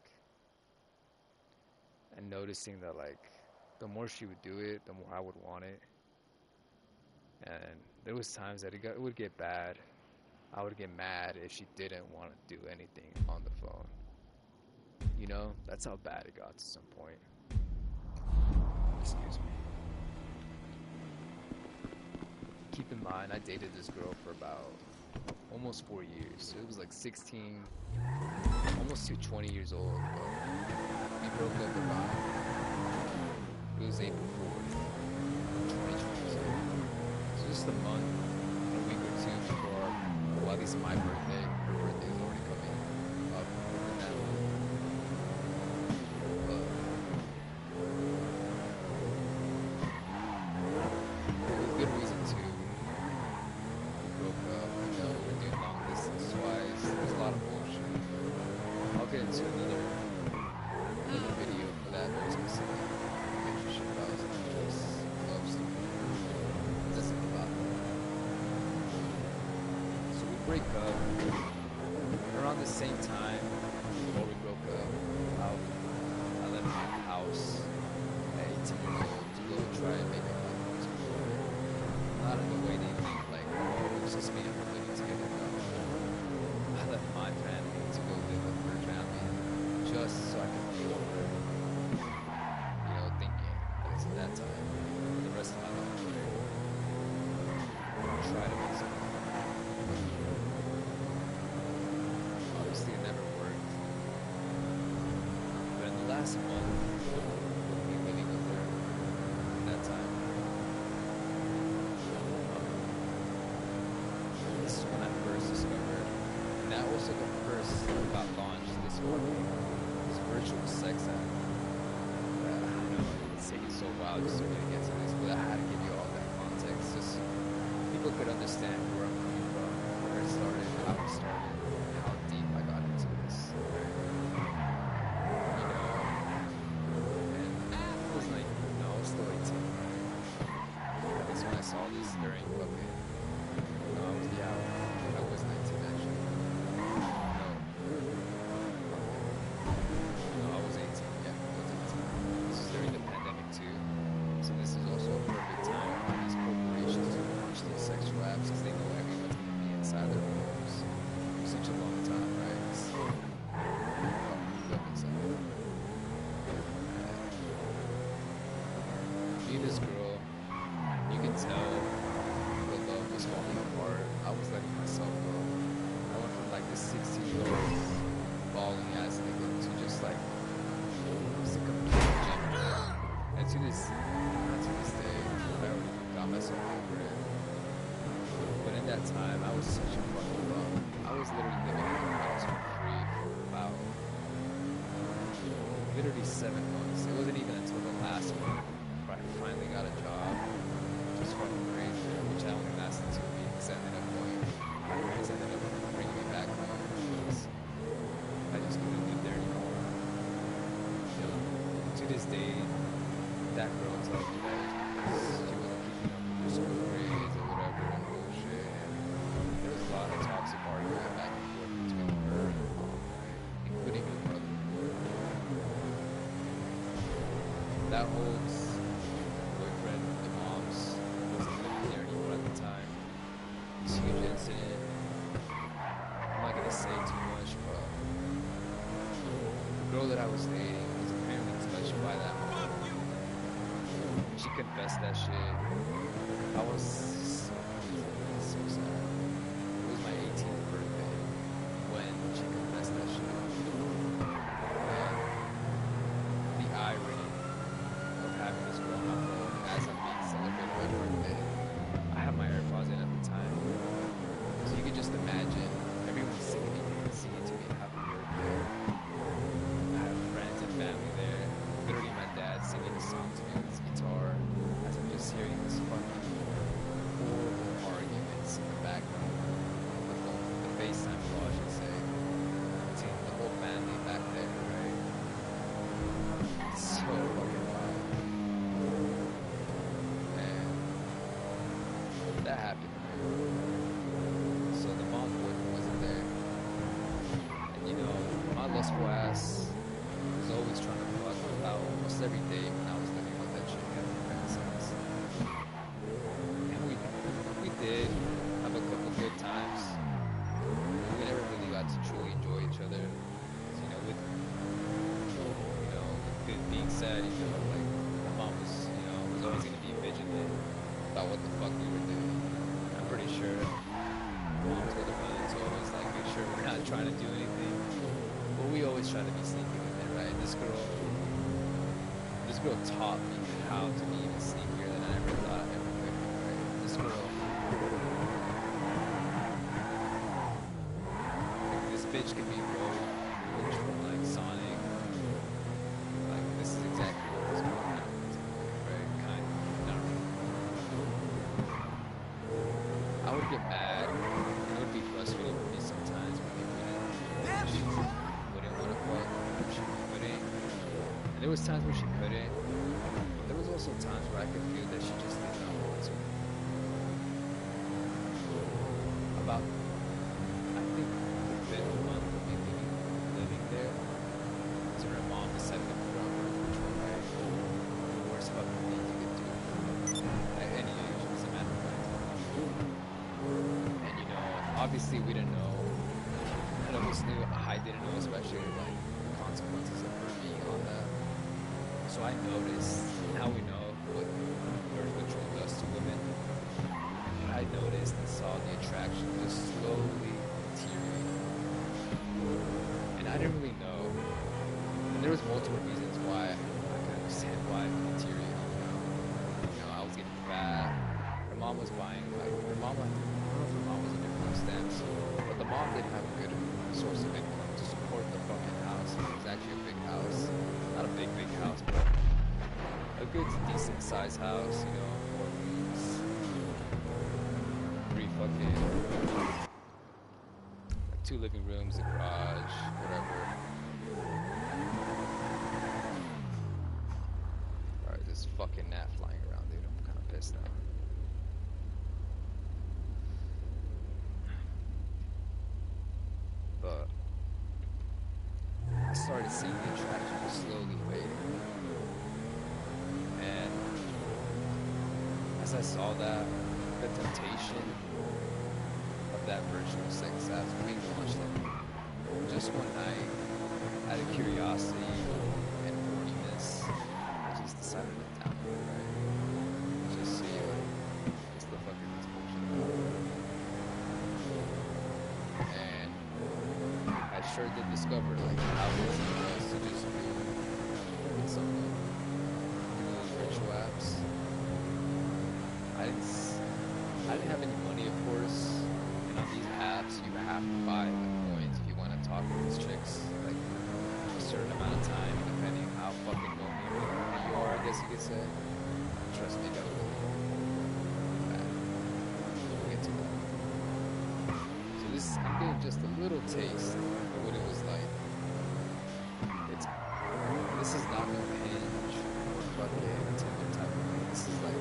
and noticing that, like, the more she would do it, the more I would want it. And there was times that it would get bad. I would get mad if she didn't want to do anything on the phone. That's how bad it got to some point. Excuse me. Keep in mind, I dated this girl for about almost 4 years. It was like 16, almost to 20 years old. But we broke up about, it was April 4th, 2022. So just a month, a week or two before, well, at least my birthday. Her birthday is already coming up within that month. But it was good reason too. We broke up, we're doing long distance twice. There's a lot of bullshit. I'll get into another video for that very specific relationship I was in. Just love story. This is about that. So we break up around the same time before we broke up. I left my house at 18 years old to go try and make it happen with people. Not in the way they think, like, oh, it's just me and her living together. No. I left my family to go live with her family just so I could be with her. Thinking, at least at that time, for the rest of my life, try to make something. Obviously, it never worked. But in the last month, with me living with her, at that time, this is when I first discovered, and that also the first got launched, this virtual sex app. It's taking so while just to really get to this, but I had to give you all that context, just so people could understand where I'm coming from, where it started, how it started, and how deep I got into this. And I was like, no, I was still 18. At least when I saw this during fucking, I was 19 actually. No, I was 18, yeah, I was 18. This is during the pandemic too, so this is also a perfect time for these corporations to launch these sexual apps because they know everyone's going to be inside their homes for such a long time, right? Me and this girl, you can tell the love was falling apart. I was letting myself go. I went from like this 16-year-old bawling ass nigga to just like sick of it. And not to this day, I already got myself over it. But in that time, I was such a fucking bum. I was literally living in her house for free for about literally 7 months. It wasn't even until the last month where I finally got a job. Just fucking crazy, which I only lasted 2 weeks. I ended up going. My parents ended up bringing me back home because I just couldn't live there anymore. To this day, that girl tells me that she wasn't keeping up with her school grades or whatever and bullshit. And there was a lot of toxic arguing back and forth between her and her mom, including her brother. That whole boyfriend, the mom's, wasn't living there anymore at the time. This huge incident. I'm not gonna say too much, but the girl that I was dating was apparently touched by that mom. She confessed that shit. I was slow ass was always trying to fuck out almost every day when I was living with that chick at my parents' house. And we did have a couple good times. We never really got to truly enjoy each other. 'Cause, with good being said, like my mom was always gonna be vigilant about what the fuck we were doing. I'm pretty sure moms with their mothers always like make sure we're not trying to do anything. But we always try to be sneaky with it, right? This girl taught me how to be even sneakier than I ever thought I ever could, right? This bitch can be rogue from like Sonic. Like this is exactly what this girl happens, right? Kind of, not really. I would get mad. It would be frustrating for me sometimes when she wouldn't want to fuck, or she couldn't. And there was times where she couldn't. But there was also times where I could feel that she just did not want to. About, I think, the fifth month of me living there, so her mom decided to put her on birth control, right? The worst fucking thing you could do at any age, as a matter of fact. And obviously we didn't know. None of us knew. I didn't know, especially like the consequences of her being on that. So I noticed. Now we know what birth control does to women. But I noticed and saw the attraction just slowly deteriorate. And I didn't really know. And there was multiple reasons why I could understand why it deteriorated. I was getting fat. Her mom was buying I don't know if her mom was into food stamps, but the mom did have a good source of income to support the fucking house. It was actually a big house. Not a big house, but a good, decent sized house, 4 rooms, 3 fucking, 2 living rooms, a garage, whatever. Alright, this fucking gnat flying around, dude. I'm kind of pissed now. But I started seeing the attraction just slowly fading. And as I saw that, the temptation of that virtual sex app being launched just one night, out of curiosity and horniness, I just decided to download it, right? Just see what's the fuck is this bullshit about. And I sure did discover like how easy it was to just do with something. Those virtual apps. I didn't have any money, of course. And on these apps, you have to buy the coins if you want to talk to these chicks, like a certain amount of time, depending how fucking lonely you are, I guess you could say. Trust me, that will bad. We'll get to that. So I'm getting just a little taste of what it was like. This is not no Hinge or fucking Tinder type of thing. This is like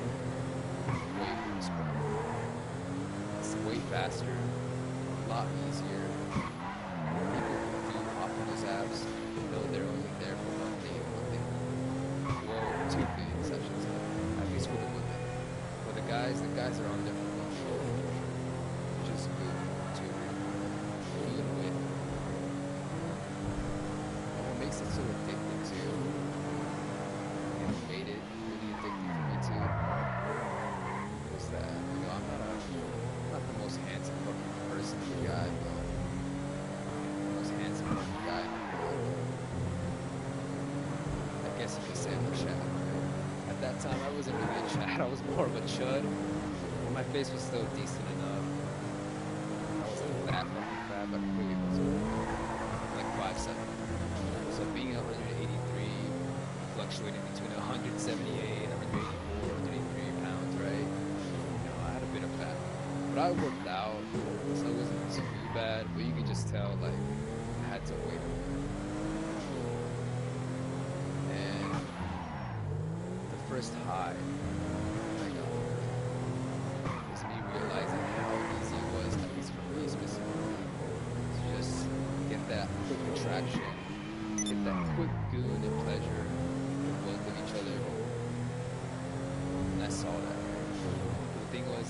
way worse, bro. It's way faster, a lot easier. People who do hop on those apps know they're only there for one thing. Well, 2 things, I should say. At least for the women. For the guys are on there for one thing. Just good to food and wit. And what makes it so addicting too, and what made it really addicting for me too, was that, I'm not the most handsome fucking person in the guy, but the most handsome fucking guy in the world. I guess you could say I'm a Chad. At that time, I wasn't really a Chad. I was more of a chud. My face was still decent enough. I wasn't that fucking fat, but I really wasn't. Like 5'7". So being 183, fluctuating between 178, 184, 183 pounds, right? I had a bit of fat. But I worked out, so it wasn't too bad. But you could just tell, like, I had to wait. And the first high I got was me realizing how easy it was, at least for me specifically, to just get that quick attraction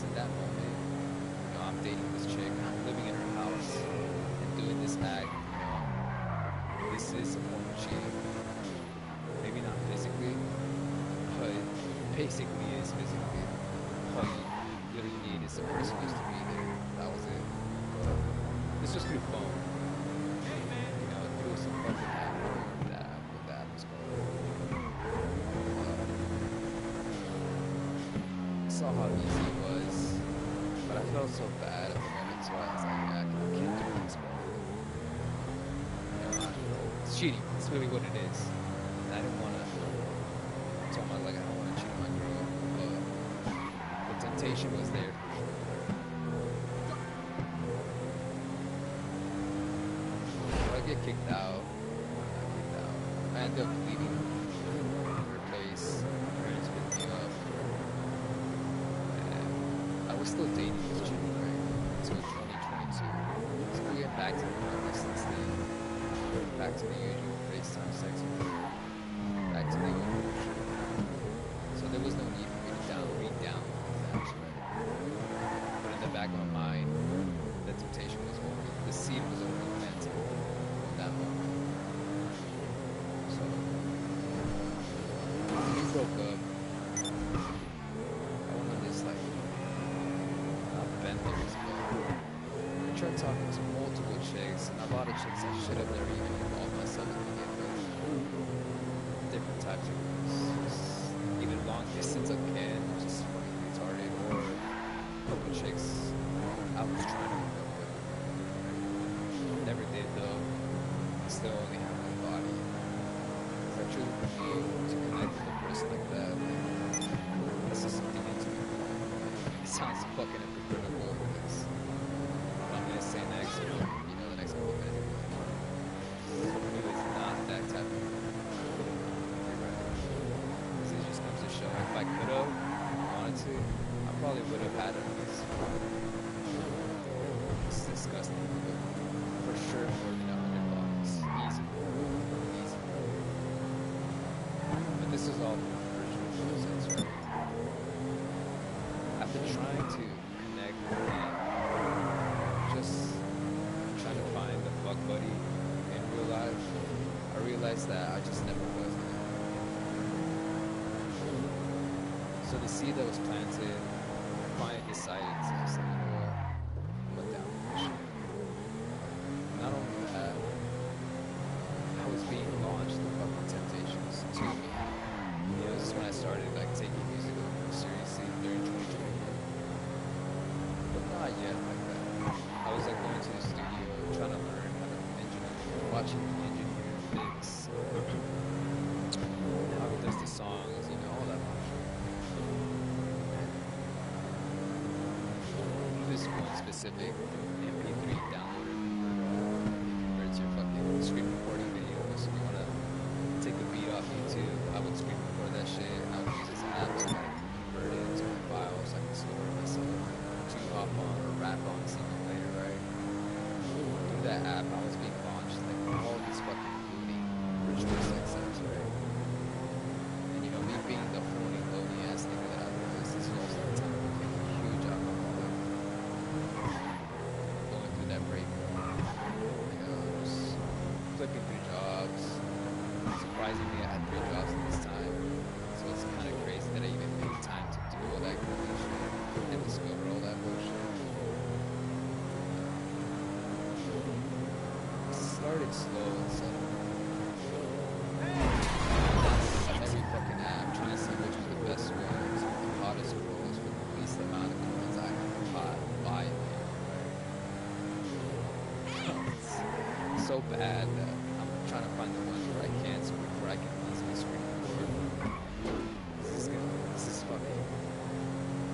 in that moment, you know, I'm dating this chick, I'm living in her house, and doing this act, you know, this is a form of cheating. Maybe not physically, but basically is physically. All you literally need is the person just to be there. That was it. But this was through phone. You know, through some fucking app. I don't remember that app, what the app was called. I saw how easy it was, but I felt so bad at the moment, so I was like, yeah, I can't do this, bro. You know, it's cheating. It's really what it is. And I didn't want to. I told myself, like, I don't want to cheat on my girl, but the temptation was there for sure. So I get kicked out. I end up leaving her place. My parents picked me up. And I was still dating this chick, right? Until 2022. So we get back to the normal since then. Back to the usual FaceTime sex with her. Back to the usual shit. So there was no need for me to read down the apps, right? But in the back of my mind, the temptation was already, the seed was already planted from that moment. So we broke up. I went on this like, not benders, but I tried talking to multiple chicks, and a lot of chicks I should have never even involved myself in begin with. Different types of girls. Even long distance again, which is fucking retarded, or a couple chicks I was trying to hook up with. Never did though. Still only have my body. If I truly believe to connect with a person like that, this is something intimate. It sounds fucking hypocritical because what I'm gonna say next, you know, the next couple minutes. It was not that type of show. If I could have wanted to, I probably would have had it. It's disgusting, but for sure more than $100. Easy. But this is all virtual process, right? I've been trying to connect with just trying to find the fuck buddy in real life. I realized that I just never was. So the seed that was planted, I finally decided to just like, you know what, put down the shit. Not only that, I was being launched the fucking temptations to me. You know, this is when I started like taking music more seriously during 2021. But not yet like that. I was like going to the studio, trying to learn how to engineer, watching the engineer fix, how he does the songs, you know, all that bullshit. This one specific MP3 downloader converts your fucking screen recording videos. If you want to take a beat off YouTube, I would screen record that shit. I would use this app to like convert it into my files. I can store it myself to hop on or rap on something later, right? Through that app, I was being launched like all these fucking booty virtual sex apps, right? And you know, me being the horny, lonely ass nigga that I was, this was also the time I became a huge alcoholic. Going through that breakup, like I was flipping through jobs. Surprisingly, I had 3 jobs at this time, so it's kind of crazy that I even made time to do all that crazy shit and discover all that bullshit. It started slow and subtle. Every fucking app trying to see which was the best ones, the hottest girls with the least amount of coins I can buy in there, right? It's so bad that I'm trying to find the ones where I can screen, where I can easily screen record. This is fucking.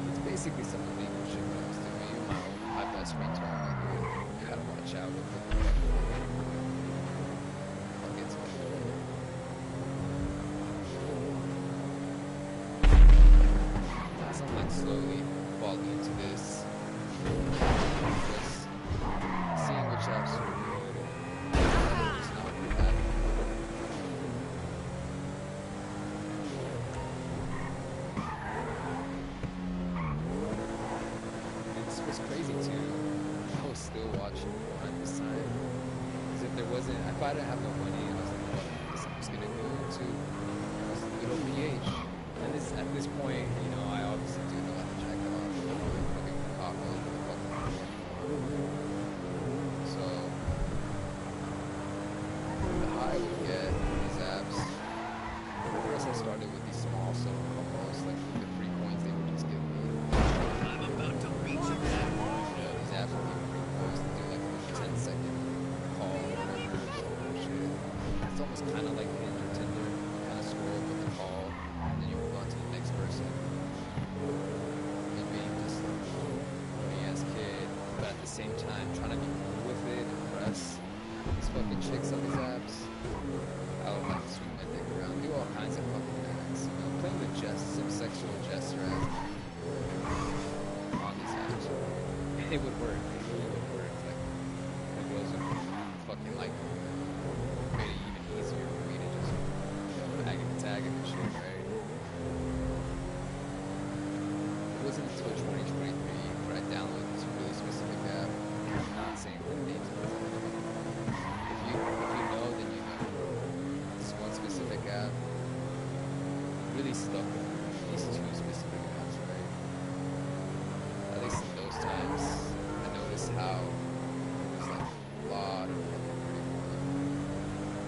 It's basically some illegal shit when I was doing. Even my best friends were like, you gotta watch out with the I'll get to it. As I'm like slowly falling into this, just seeing which apps are good and just not really bad. watching porn at this time. Because if there wasn't, if I didn't have no money, I was like, well, I guess I'm just gonna go to good old PH. And this at this point, you know, I obviously do know how to jack it off. You know, like fucking cock all over the fucking floor anymore. So the high I would get these apps. First, I started with these small silver combos, like the free coins they would just give me. I'm about to beat you down. You know, these apps would give me free coins to do like a 10-second call or whatever, some bullshit. It's almost kind of like Hinge or Tinder. You kind of scroll with the call, and then you move on to the next person. And being just a funny ass kid, but at the same time trying to be cool with it, impress these fucking chicks on these apps. I would like swing my dick around, do all kinds of fucking acts, you know, playing with some sexual gesture as on these apps. And it would work. It really would work. Like, the girls would fucking like made it even easier for me to just, you know, bag and tag and shit, right? It wasn't until 2023 where I downloaded this really specific app. I'm not saying the names of it. If you know, then you know. This one specific app really stuck with me. These two specific apps, right? At least in those times, I noticed how there's like a lot of fucking pretty women.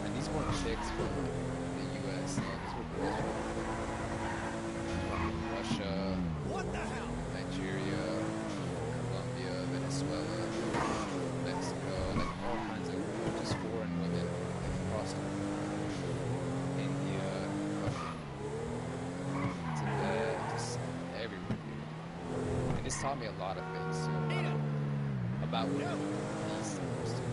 And these weren't chicks from the US, no, these were girls from Russia, What the hell? Nigeria, Colombia, Venezuela, Mexico, like all kinds of just foreign women like across the world. India, Tibet, just everywhere. And this taught me a lot of things too, about women these times too,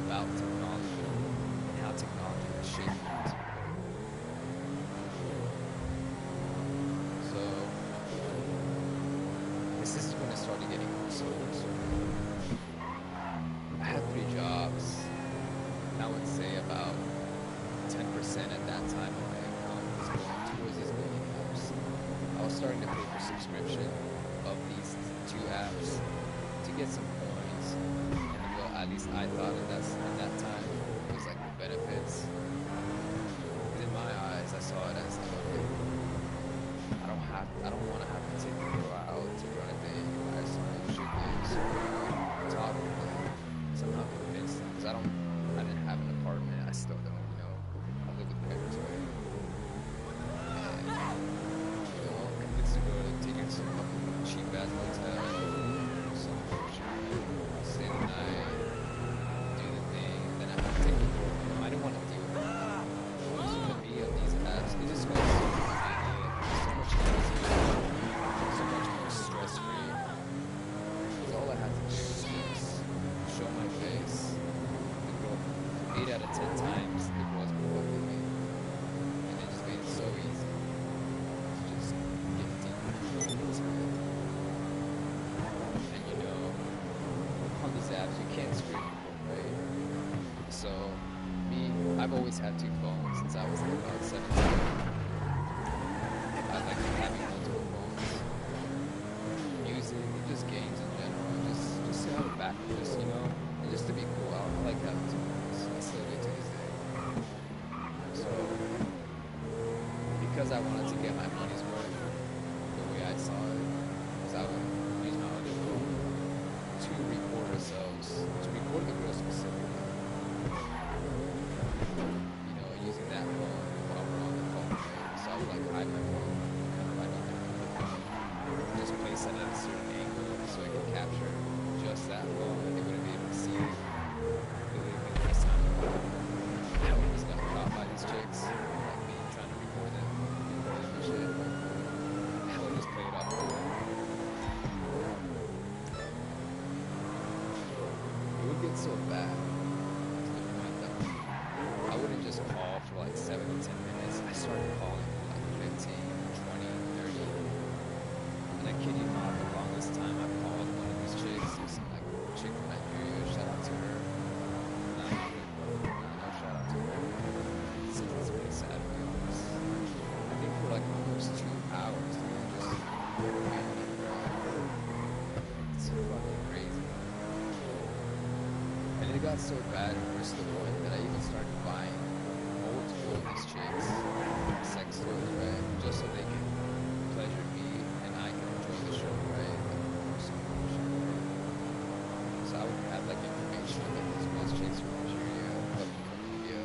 about technology and how technology is shaping us. So this is when it started getting worse. I had 3 jobs, and I would say about 10% at that time of my income was going towards these dating apps. I was starting to pay for subscription of these 2 apps to get some coins, and well, at least I thought at that time it was like the benefits. But in my eyes, I saw it as like, okay, I don't want to have to take a girl out to run a date, buy some bullshit games, talk with them, somehow convince them, because I didn't have an apartment, I still don't, you know, I live with parents, right? And, you know, convince the girl to take her to some fucking cheap ass motel, some bullshit, right? Stay the night, do the thing, and then I have to take the girl home. I didn't want to deal with that. So to me, on these apps, it just felt so convenient, so much easier, so much more stress-free. Because all I had to do was just show my face. The girl, 8 out of 10 times, the girls would fuck with me. And it just made it so easy to just get deeper into it. And you know, on these apps, you can't screen record, right? So, me, I've always had 2 phones since I was like about 17. I like having multiple phones, music, just games in general, just to have a backup, just, you know, and just to be cool. I like having 2 phones. I still do to this day. So, because I wanted to get my money's worth, the way I saw it, was I would use my other phone to record ourselves, to record the girl specifically. You know, using that phone while we're on the phone, right? So I would like hide my phone, kind of right underneath the phone, just place it at a certain angle so I could capture just that phone and they wouldn't be able to see it. Literally, the last time I almost got caught by these chicks, like me trying to record them and shit. I would just play it off. It would get so bad to the point that I wouldn't just call for like 7 to 10 minutes. I started calling for like 15, 20, 30. And I kid you not, the longest time I called one of these chicks was some like chick from Nigeria. Shout out to her. Not good, no shout out to her. It's really sad to be honest. I think for like almost 2 hours, dude, just waiting, bro. It's fucking crazy. And it got so bad first of all that I even started buying multiple of these chicks, sex toys, right? Just so they can pleasure me and I can enjoy the show, right? Or some bullshit, right? So I would have like information on like these rich chicks from Nigeria, from India,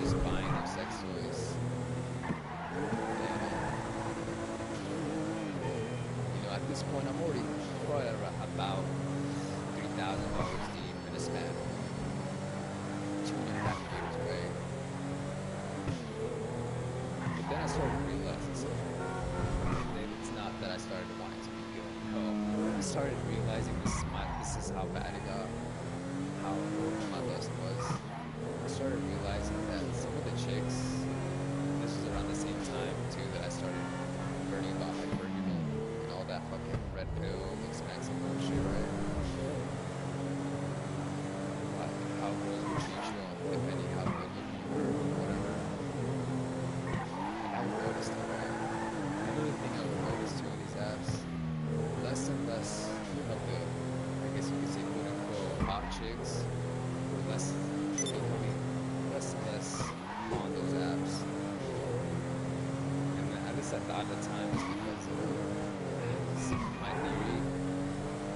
just buying their sex toys. And at this point, I'm already probably about $3,000 deep in a span of 2.5 years, right? But then I started realizing something. It's not that I started wanting to be good. No, I started realizing this is how bad it got, how horrible my lust was. I started realizing that some of the chicks, this was around the same time too that I started learning about hypergamy and all that fucking red pill, expensive bullshit, right? Like how girls would treat you depending how good you were or whatever. And I would notice that, right? Another thing I would notice too in these apps, less and less of the, I guess you could say quote unquote hot chicks, or less becoming less and less on those apps. And at least I thought at the time it's because of my theory,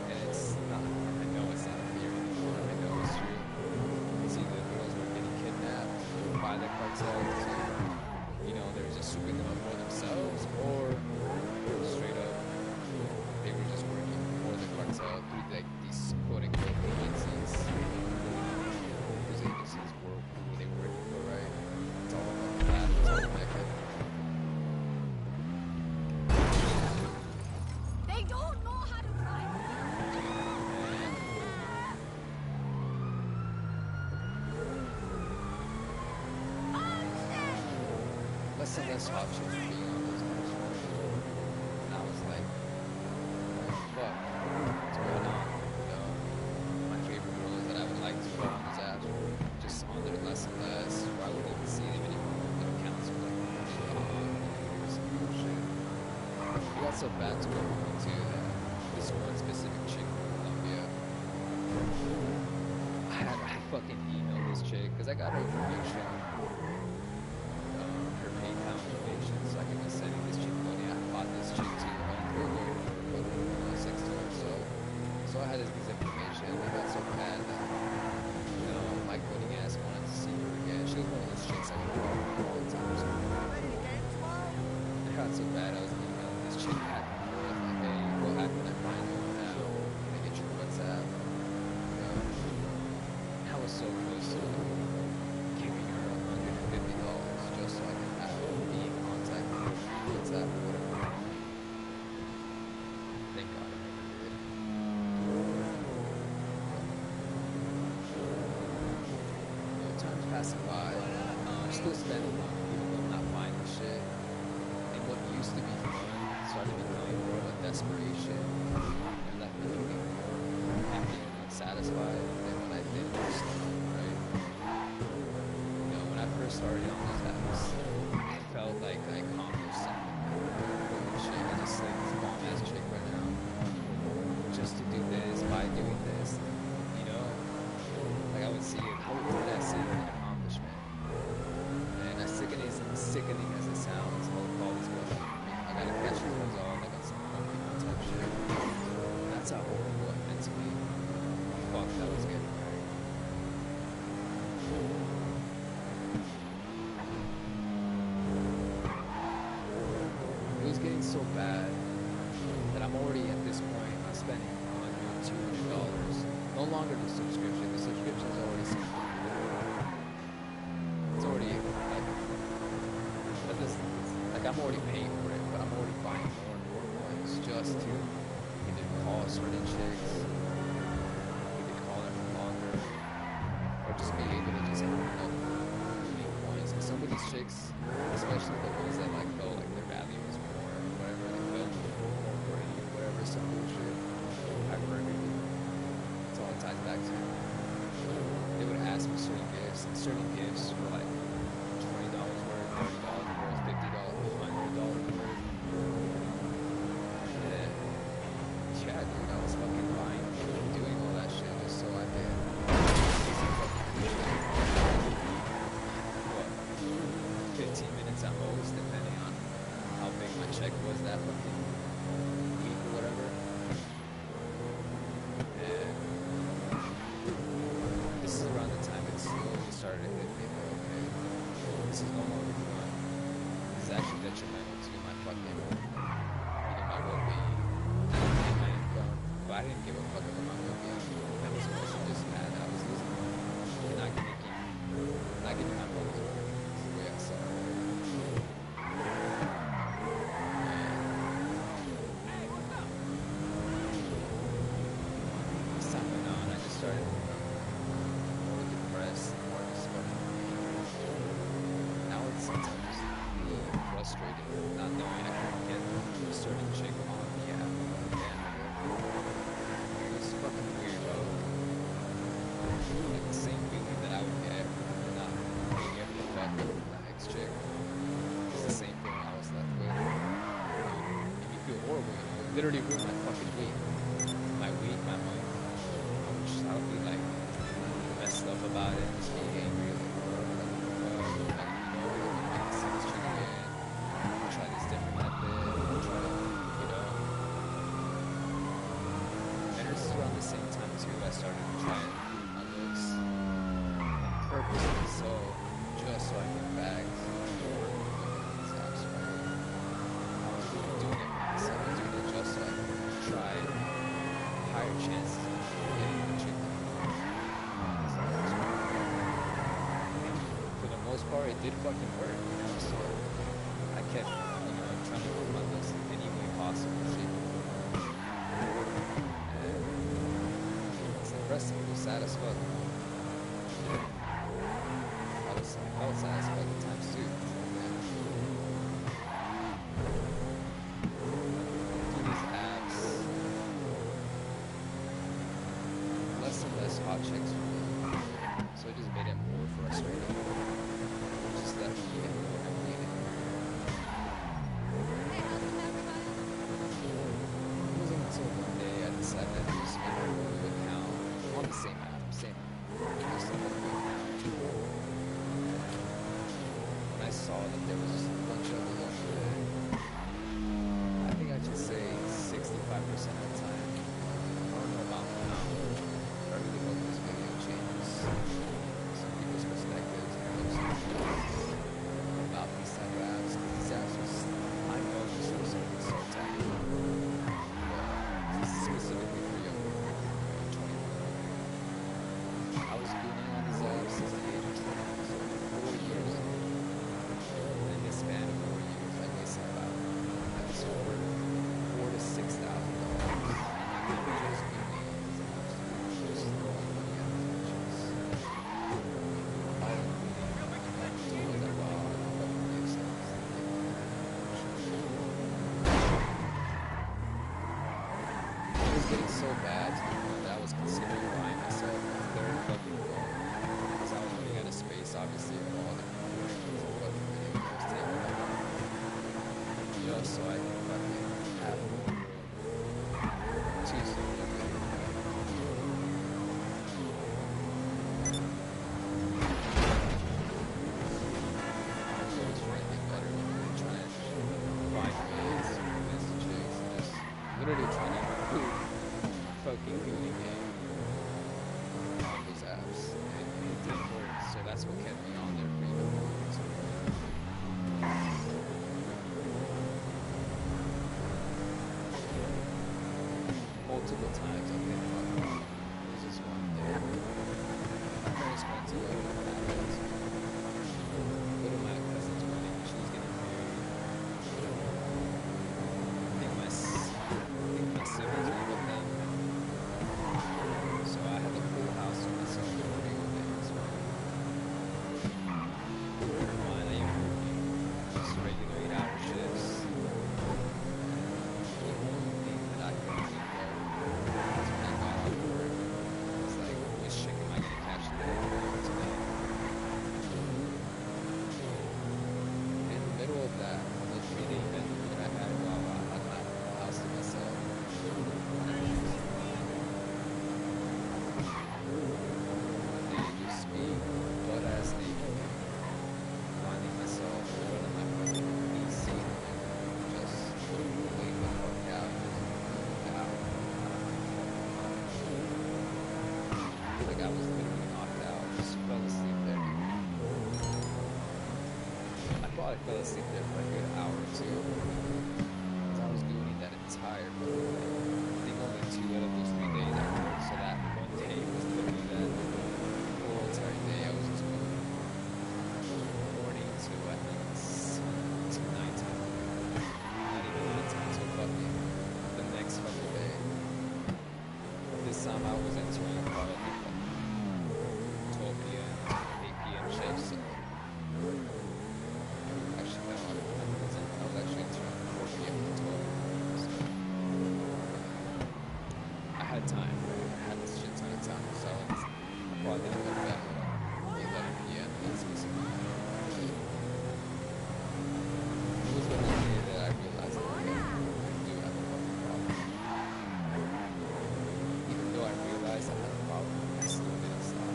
and it's not, I know it's not a theory anymore, I know it's true. It's either girls were getting kidnapped by the cartels, they were just swooping them up for themselves, or straight up, they were just working for the cartel through like these quote-unquote agencies. Those agencies were who they were working for, right? It's all about that, it's all connected. They don't know how to drive. Less and less hot chicks being on those apps. And I was like, fuck, what's going on? My favorite girls that I would like to go on those apps were just on there less and less, or I wouldn't even see them anymore. Their accounts were like, some bullshit. It got so bad to go to this one specific chick from Colombia. I fucking emailed this chick because I got her information, her PayPal information, so I could be sending this chick money. I bought this chick to for a sex toy, so I had this information. It got so bad that my coding ass wanted to see her again. She was one of those chicks I would call all the time. So it got so bad I was emailing this chick back and forth like, hey, what happened? I find you now. Can I get your WhatsApp? I was so close to giving her $150 just so I could have be in contact with her through WhatsApp or whatever. Thank God I never did. Time's passing by. I'm still spending money, even though I'm not buying the shit. And what used to be fun started becoming more of a desperation. And left me feeling more happy and unsatisfied than when I did first start, right? When I first started on these apps, I felt like I accomplished something. Holy shit, I just like this bomb ass chick right now. Just to do this, by doing this, like I would see it, how would I see it as an accomplishment? And as sickening as it sounds, all these girls like me, I gotta catch these ones on, I got some Pokemon type shit. That's how horrible it meant to me. Fuck, that was getting right. It was getting so bad that I'm already at this point, I'm spending $100, $200. No longer the subscription. The subscription is already something. It's already like I'm already paying for it, but I'm already buying more and more ones just to either call certain chicks, either call them for longer, or just be able to just have enough unique points. And some of these chicks, especially the ones that like felt like their value was more, or whatever, they felt more worthy or whatever, some bullshit. I've heard it. It's all it ties back to. They would ask me certain gifts, and certain gifts were like $20 worth, $30 worth, $50, $100 worth. And yeah, dude, I was fucking buying, doing all that shit just so I could give a fuck about my movie. I was mostly just mad that I was losing and not getting my money. That's the way I saw it. As time went on, I just started more depressed, more just fucking angry. Now it's sometimes me frustrated, not knowing I couldn't get a certain chick on the app. It was fucking weird, bro. Like the same feeling that I would get for not being able to fuck with my ex chick. It's the same feeling I was left with. Made me feel horrible, you know. It literally ruined my fucking week. My week, my month. I would be like messed up about it, just be angry, like, I can see this chick again. I'll try this different method. I'll try, you know. And this is around the same time too. I started to try and improve my looks on purpose, so just so I get back to work with these apps, right? I was doing it for myself. I was doing it just so I can try higher chances of getting the chick. For the most part, it did fucking work, you know. So I kept, you know, trying to improve my looks in any way possible. See? It's depressing. It was sad as fuck. I was sad as fuck at times too. Through these apps, less and less hot chicks for me. So it just made it more frustrating. Just let me get what I needed. Hey, welcome everybody. It wasn't until one day I decided to just make a new account on the same app. Just a new account. When I saw that there was just a bunch of them, I think I should say 65% of the time. I don't know about now. I really hope this video changes some people's perspectives and about these type of apps. These apps just, I know this was something so tiny. But this is specifically for young people, 21. I was gooning on these apps since the age of 20, so 4 years. In this span of 4 years, I wasted about, I've scored $4,000 to $6,000. And I'm just gooning these apps. Just throwing money at these bitches. I don't really do it well. I don't fucking give sense. It was getting so bad to the point that I was considering buying myself a third fucking phone. Because I was running out of space, obviously, of all the recordings and fucking videos I was taking out. Just so I can fucking have more room to stupid. So it's anything better than really trying to find ways to convince the chicks and just literally trying to improve my fucking gooning game on those apps. And it didn't work, so that's what kept me on there for even more. Multiple times I've been fucked up. There was this one day. My parents went to go to my cousin's wedding. She was getting married. I think my siblings were with them. So I had the full house to myself for a real day. So fine, I even working just regular 8-hour shifts. The only thing that I could think of was when I got off work. It's like, which chick am I gonna catch today? In the middle of that, on the 3-day event that I had while I had my house to myself, one day just being butt-ass naked, finding myself in front of my fucking PC, just laying the fuck out, like I was literally knocked out, just fell asleep there. I thought I fell asleep there for a good hour or two, because I was doing that entire fucking day. I think only 2 out of those 3 days probably gonna go to bed at like 11 p.m. That's specific. It was the one day that I realized that I do have a fucking problem. Even though I realized I had a problem, I still didn't stop.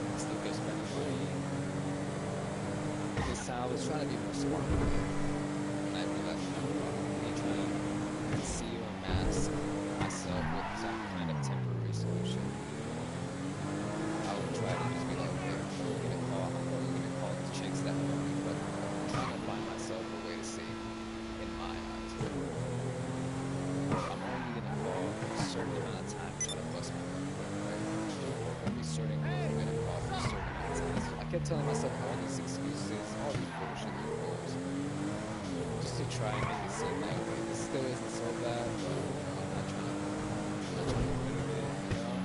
I still kept spending money. This time I was trying to be more smart with it. And I realized I had a problem. Me trying to conceal and mask myself with some kind of temporary solution. I would try to just be like, okay, I'm only gonna call the chicks that know me, but I'm trying to find myself a way to save in my eyes. I'm only gonna call a certain amount of time to try to bust my gun, right? Only certain girls I'm gonna call for a certain amount of time. So I kept telling myself all these excuses, all these bullshit loopholes, just to try and make it seem like, okay, this still isn't so bad, but I'm not trying to get rid of it, you know?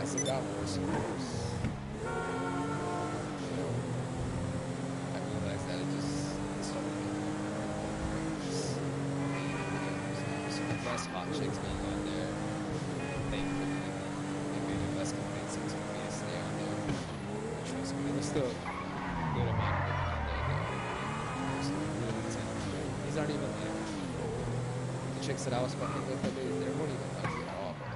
As it got worse and worse, I realized that it started getting more. So the less hot chicks being on there, thankfully, it made it less convincing to me to stay on there. But trust me, there was still a good amount of women on there that was really tempting. These aren't even like the chicks that I was fucking with, but they weren't even ugly at all, but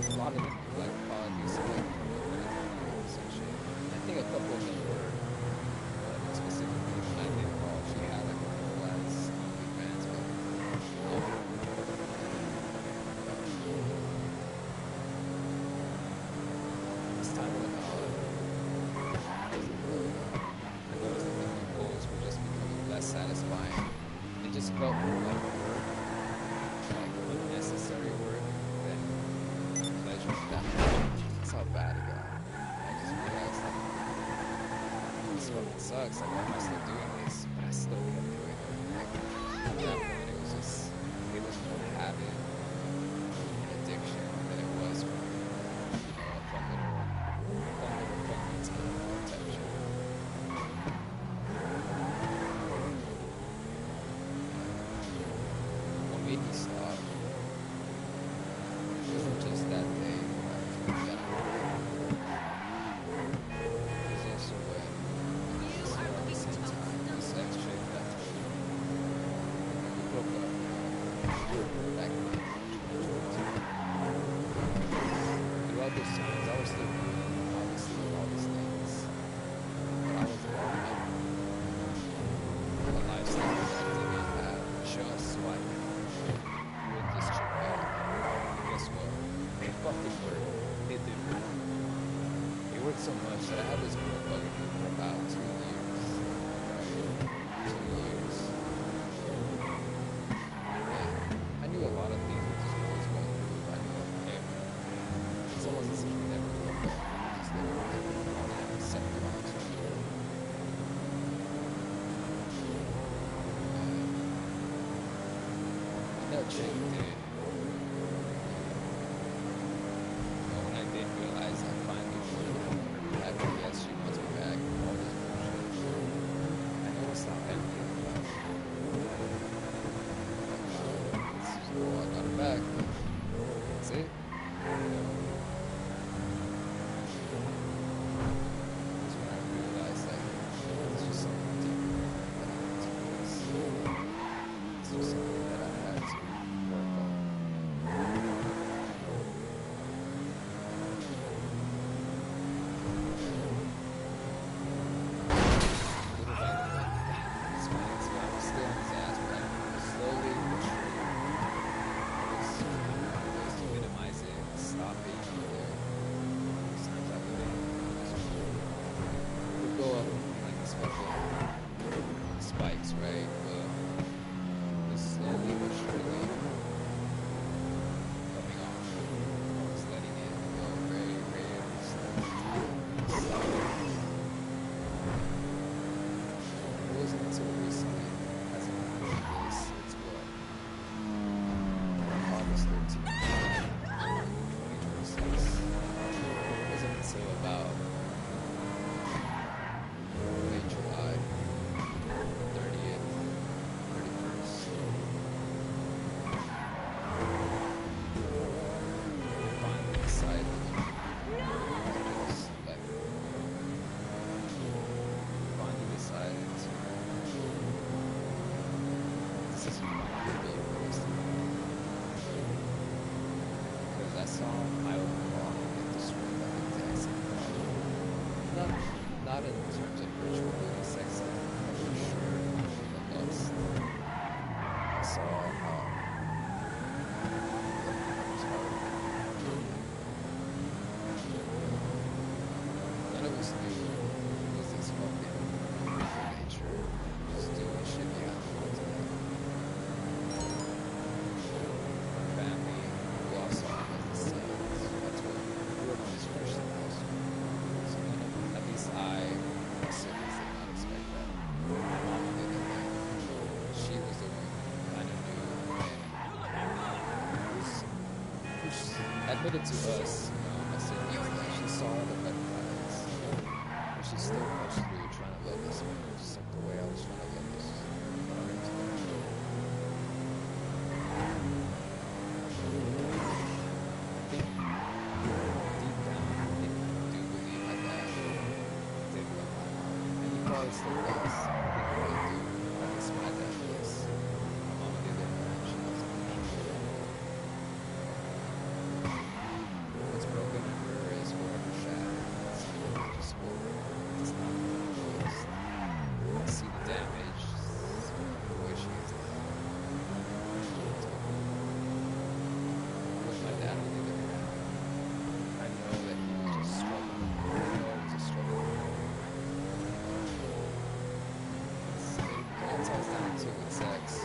a lot of them like probably some like some shit. I think a couple of them were specifically when I did call, she had like a full ass OnlyFans, but as time went on, I noticed that the goals were just becoming less satisfying. It just felt more like work, like unnecessary work than pleasure at that point. That's how bad it got. I just realized like this fucking sucks. Like, why am I still doing this? But I still kept doing it. Like at that point it was more habit and addiction than it was for a fun little type shit. What made me stop wasn't just that day when I got out of it. It was also when around the same time this ex chick that I told you we broke up back in 2022. Throughout those times I was still doing obviously all these things, but I was living a lifestyle that I didn't have just so I could with this chick out. And guess what? It fucking worked. It did work. It worked so much that I had this girl bugging me for about 2 years. Right? 2 years. And I knew a lot of things that this girl was going through. I knew everything. It's almost as if you never broke up. You just never wanted to accept the box. That chick did. But when I did realize I finally wanted her back, and yes, she wants me back, all this bullshit, I noticed how empty it felt. Like, wow, this is cool, I got her back. That's it. That's when I realized that it's just something deeper that I had to face. It's just something that I had to work on. not in terms of virtual beauty sex, for sure. The looks. I saw, none of us knew it was this fucking beautiful nature, just doing shit behind the internet. Our family, we all saw him as the sons. That's what grew up in this Christian household. So at least I, my siblings did not expect that. My mom didn't. Like, she was the one who kind of knew and who admitted to us, you know, my siblings, that she saw the red flags. But she still pushed through trying to love this man, just like the way I was trying to love this daughter today. I think deep down, I think I do believe my dad did love my mom. And he probably still does. I think I really do. At least my dad does. My mom on the other hand, she doesn't. What's broken in her is whatever shattered. It's just over. It's not replaced. I see the damage. The way she is now. With my dad on the other hand, I know that he was just struggling. I know it was a struggle. It all ties down to with sex.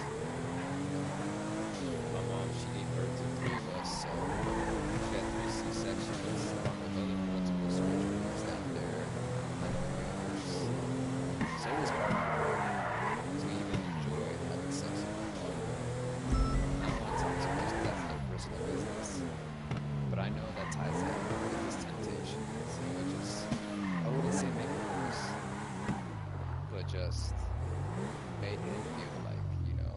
My mom, she gave birth to 3 of us, so she had 3 C-sections along with other multiple surgeries down there in the universe. So it was hard for her to even enjoy having sex with my daughter. I don't want to talk too much, that's not personal business. But I know that ties in with this temptation. So it just, I wouldn't say make it worse, but just made him feel like, you know,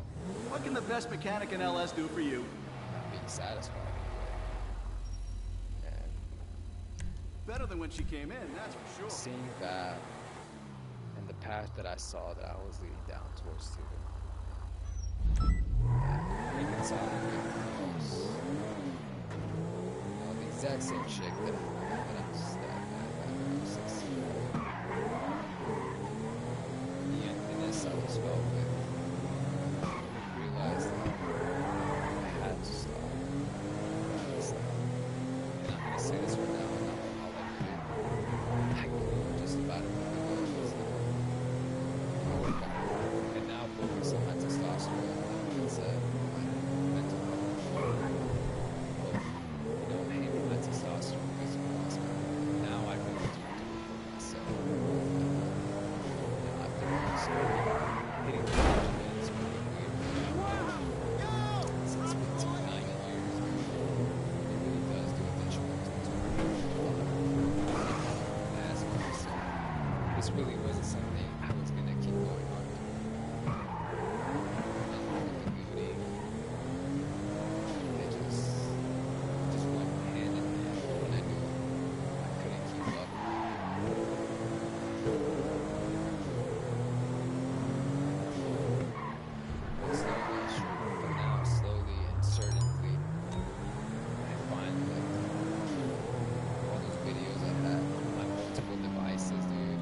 What can the best mechanic in LS do for you? not being satisfied in a way. And Better than when she came in, that's for sure. seeing that and the path that I saw that I was leading down towards too. And reconciling with close. You know, the exact same chick that I was 16. The emptiness I was felt with. Realized that I had to stop. I had to stop. And I'm gonna say this right now, and I'll end it. I knew just about it when I was. I work out. And now focus on my testosterone, my mindset, my mental health. But, you know, hating my testosterone because of lost my now I really do have to work for myself. Now I've been hitting the regimens since 15, 9 years. It really does do a detrimental to a lot of aspects. So this really wasn't something I was gonna keep going on with. Along with the beauty, they just went hand in hand, and I knew I couldn't keep up. But slowly and surely, but now slowly and certainly, I finally all those videos I had, my multiple devices, dude,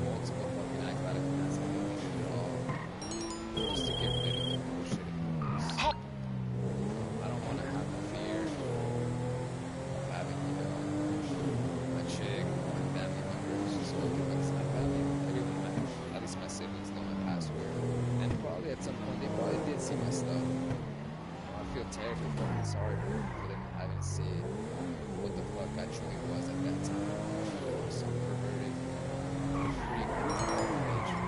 multiple fucking iCloud accounts, I deleted it all, just to get rid of the bullshit it was. I don't want to have the fear of having, you know, a chick, my family members, just looking like it's my family. Everyone, at least my siblings know my password. And probably at some point, they probably did see my stuff. I feel terribly fucking sorry for them having to see what the fuck I truly was at that time. It was some perverted freak of nature.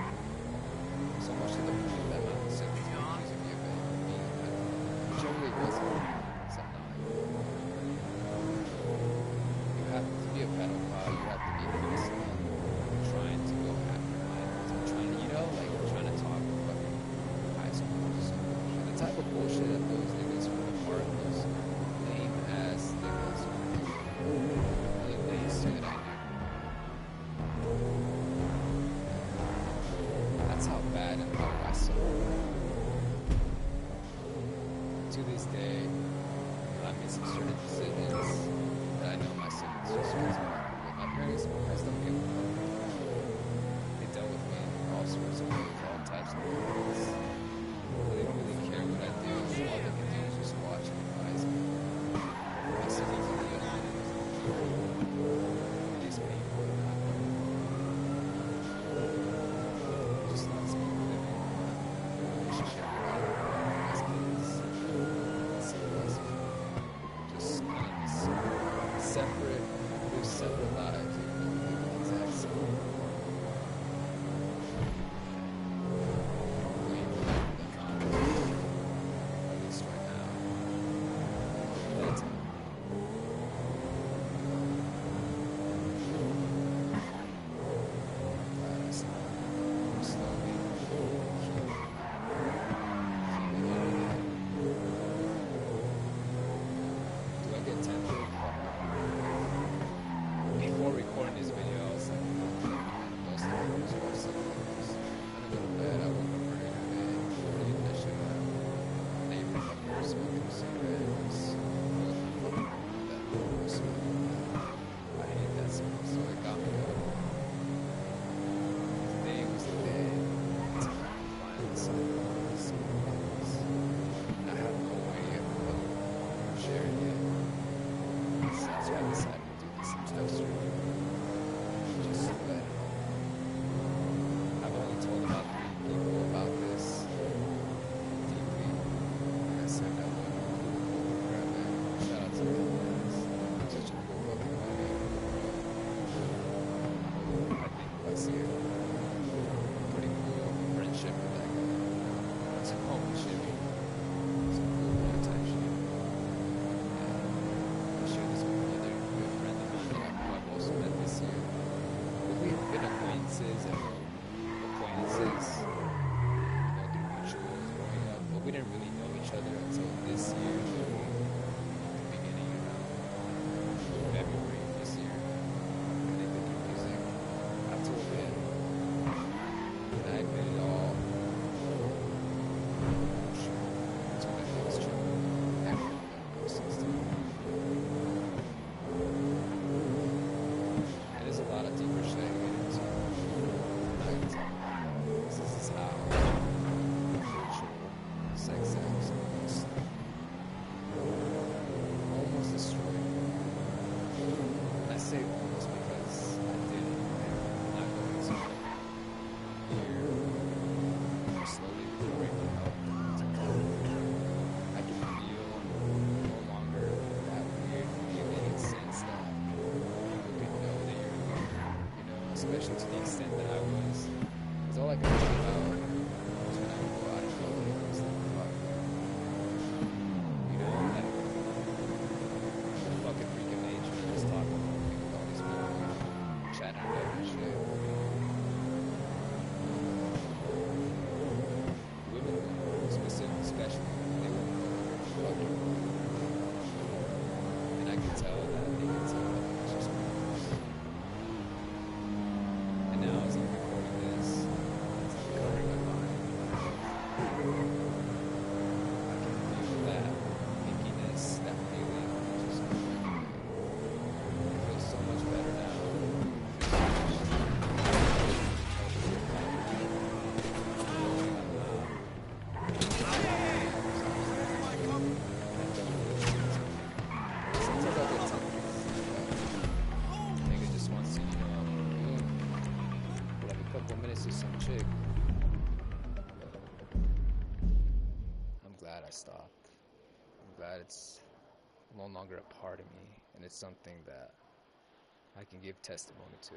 So much to the point that my siblings were accusing me of being a pedophile, which I really wasn't. So I'm not. You have to be a pedophile, you have to be innocent, trying to go after minors, trying to, you know, like trying to talk to fucking high schoolers. The type of bullshit that those niggas from the park, those lame ass niggas, I decided to do this live stream just to let I've only told about 3 people about this deeply. Like I said, that one program, man. Shout out to him, man. Such a cool fucking homie. I think I see a pretty cool friendship with that guy. It's a homie shit. Some cool bro type shit. And I share this with another good friend of mine that I've also met this year. We've been acquaintances and acquaintances, through mutuals growing up, but we didn't really know each other until this year, the beginning around February of this year, when they did the music. I told him, and I admit it all. I told him it was true. After all that process, and there's a lot of deeper shit I get into. I can tell you this is how virtual sex acts almost destroyed me. And I say almost because I didn't. I'm not going to here slowly breaking up. I can feel no longer that weird feeling and sense that people can know that you're weird, especially to the extent that I was. Because all I could think about was when I would go out in public, I was like, fuck. Like, the fucking freak of nature, just talking with all these people, chatting it up and shit. Women, specifically, especially, they wouldn't know fucking. And I could tell that they could tell that it was just weird. And now as I'm recording this, it's like covering my mind. I can feel that ickiness, that feeling just going away. It feels so much better now. Sometimes I get tempted. Nigga just wants to, for like a couple minutes with some chick. I'm glad I stopped. I'm glad it's no longer a part of me, and it's something that I can give testimony to.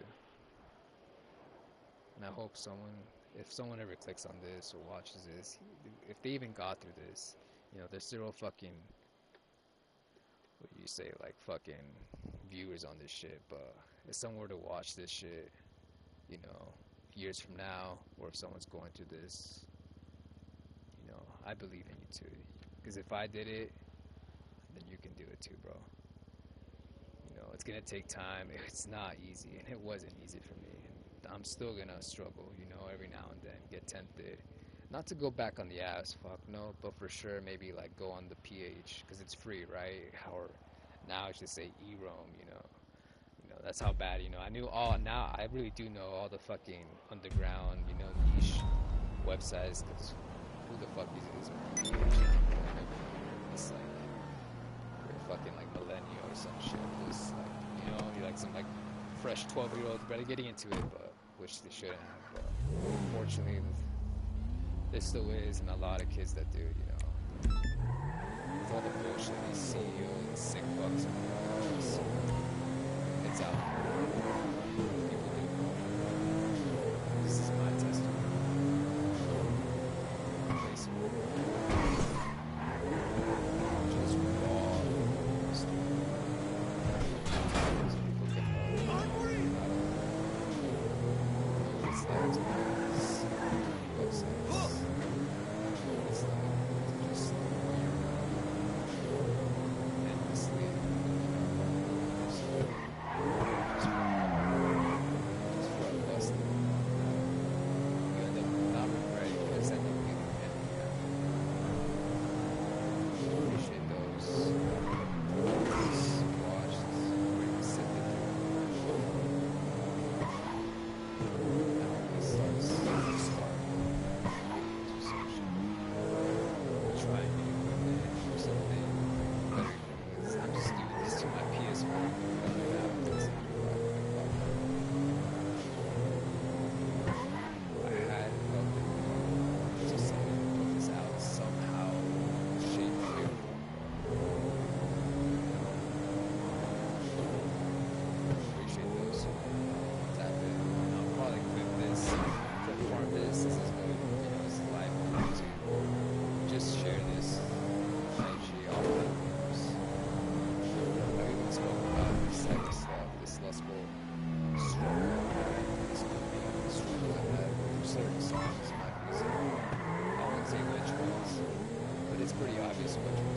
And I hope if someone ever clicks on this or watches this, if they even got through this, there's zero fucking, what do you say, like fucking viewers on this shit, but if someone were to watch this shit, years from now, or if someone's going through this, I believe in you too. Because if I did it, then you can do it too, bro. It's gonna take time. It's not easy, and it wasn't easy for me. I'm still gonna struggle, every now and then, get tempted. Not to go back on the ass, fuck no, but for sure maybe like go on the PH, because it's free, right? Or now I should say E-Roam, that's how bad, I knew now I really do know all the fucking underground, niche websites, because who the fuck is PH? It's like, you're fucking like millennial or some shit, just like, you're like some like fresh 12-year-old barely getting into it, but which they shouldn't have, but unfortunately there still is, and a lot of kids that do, with all the bullshit, these CEOs and sick fucks and all, it's out there. People do. This is my testimony. Basically. Just raw story. So people can know. It's like to use websites. It's like to just endlessly so much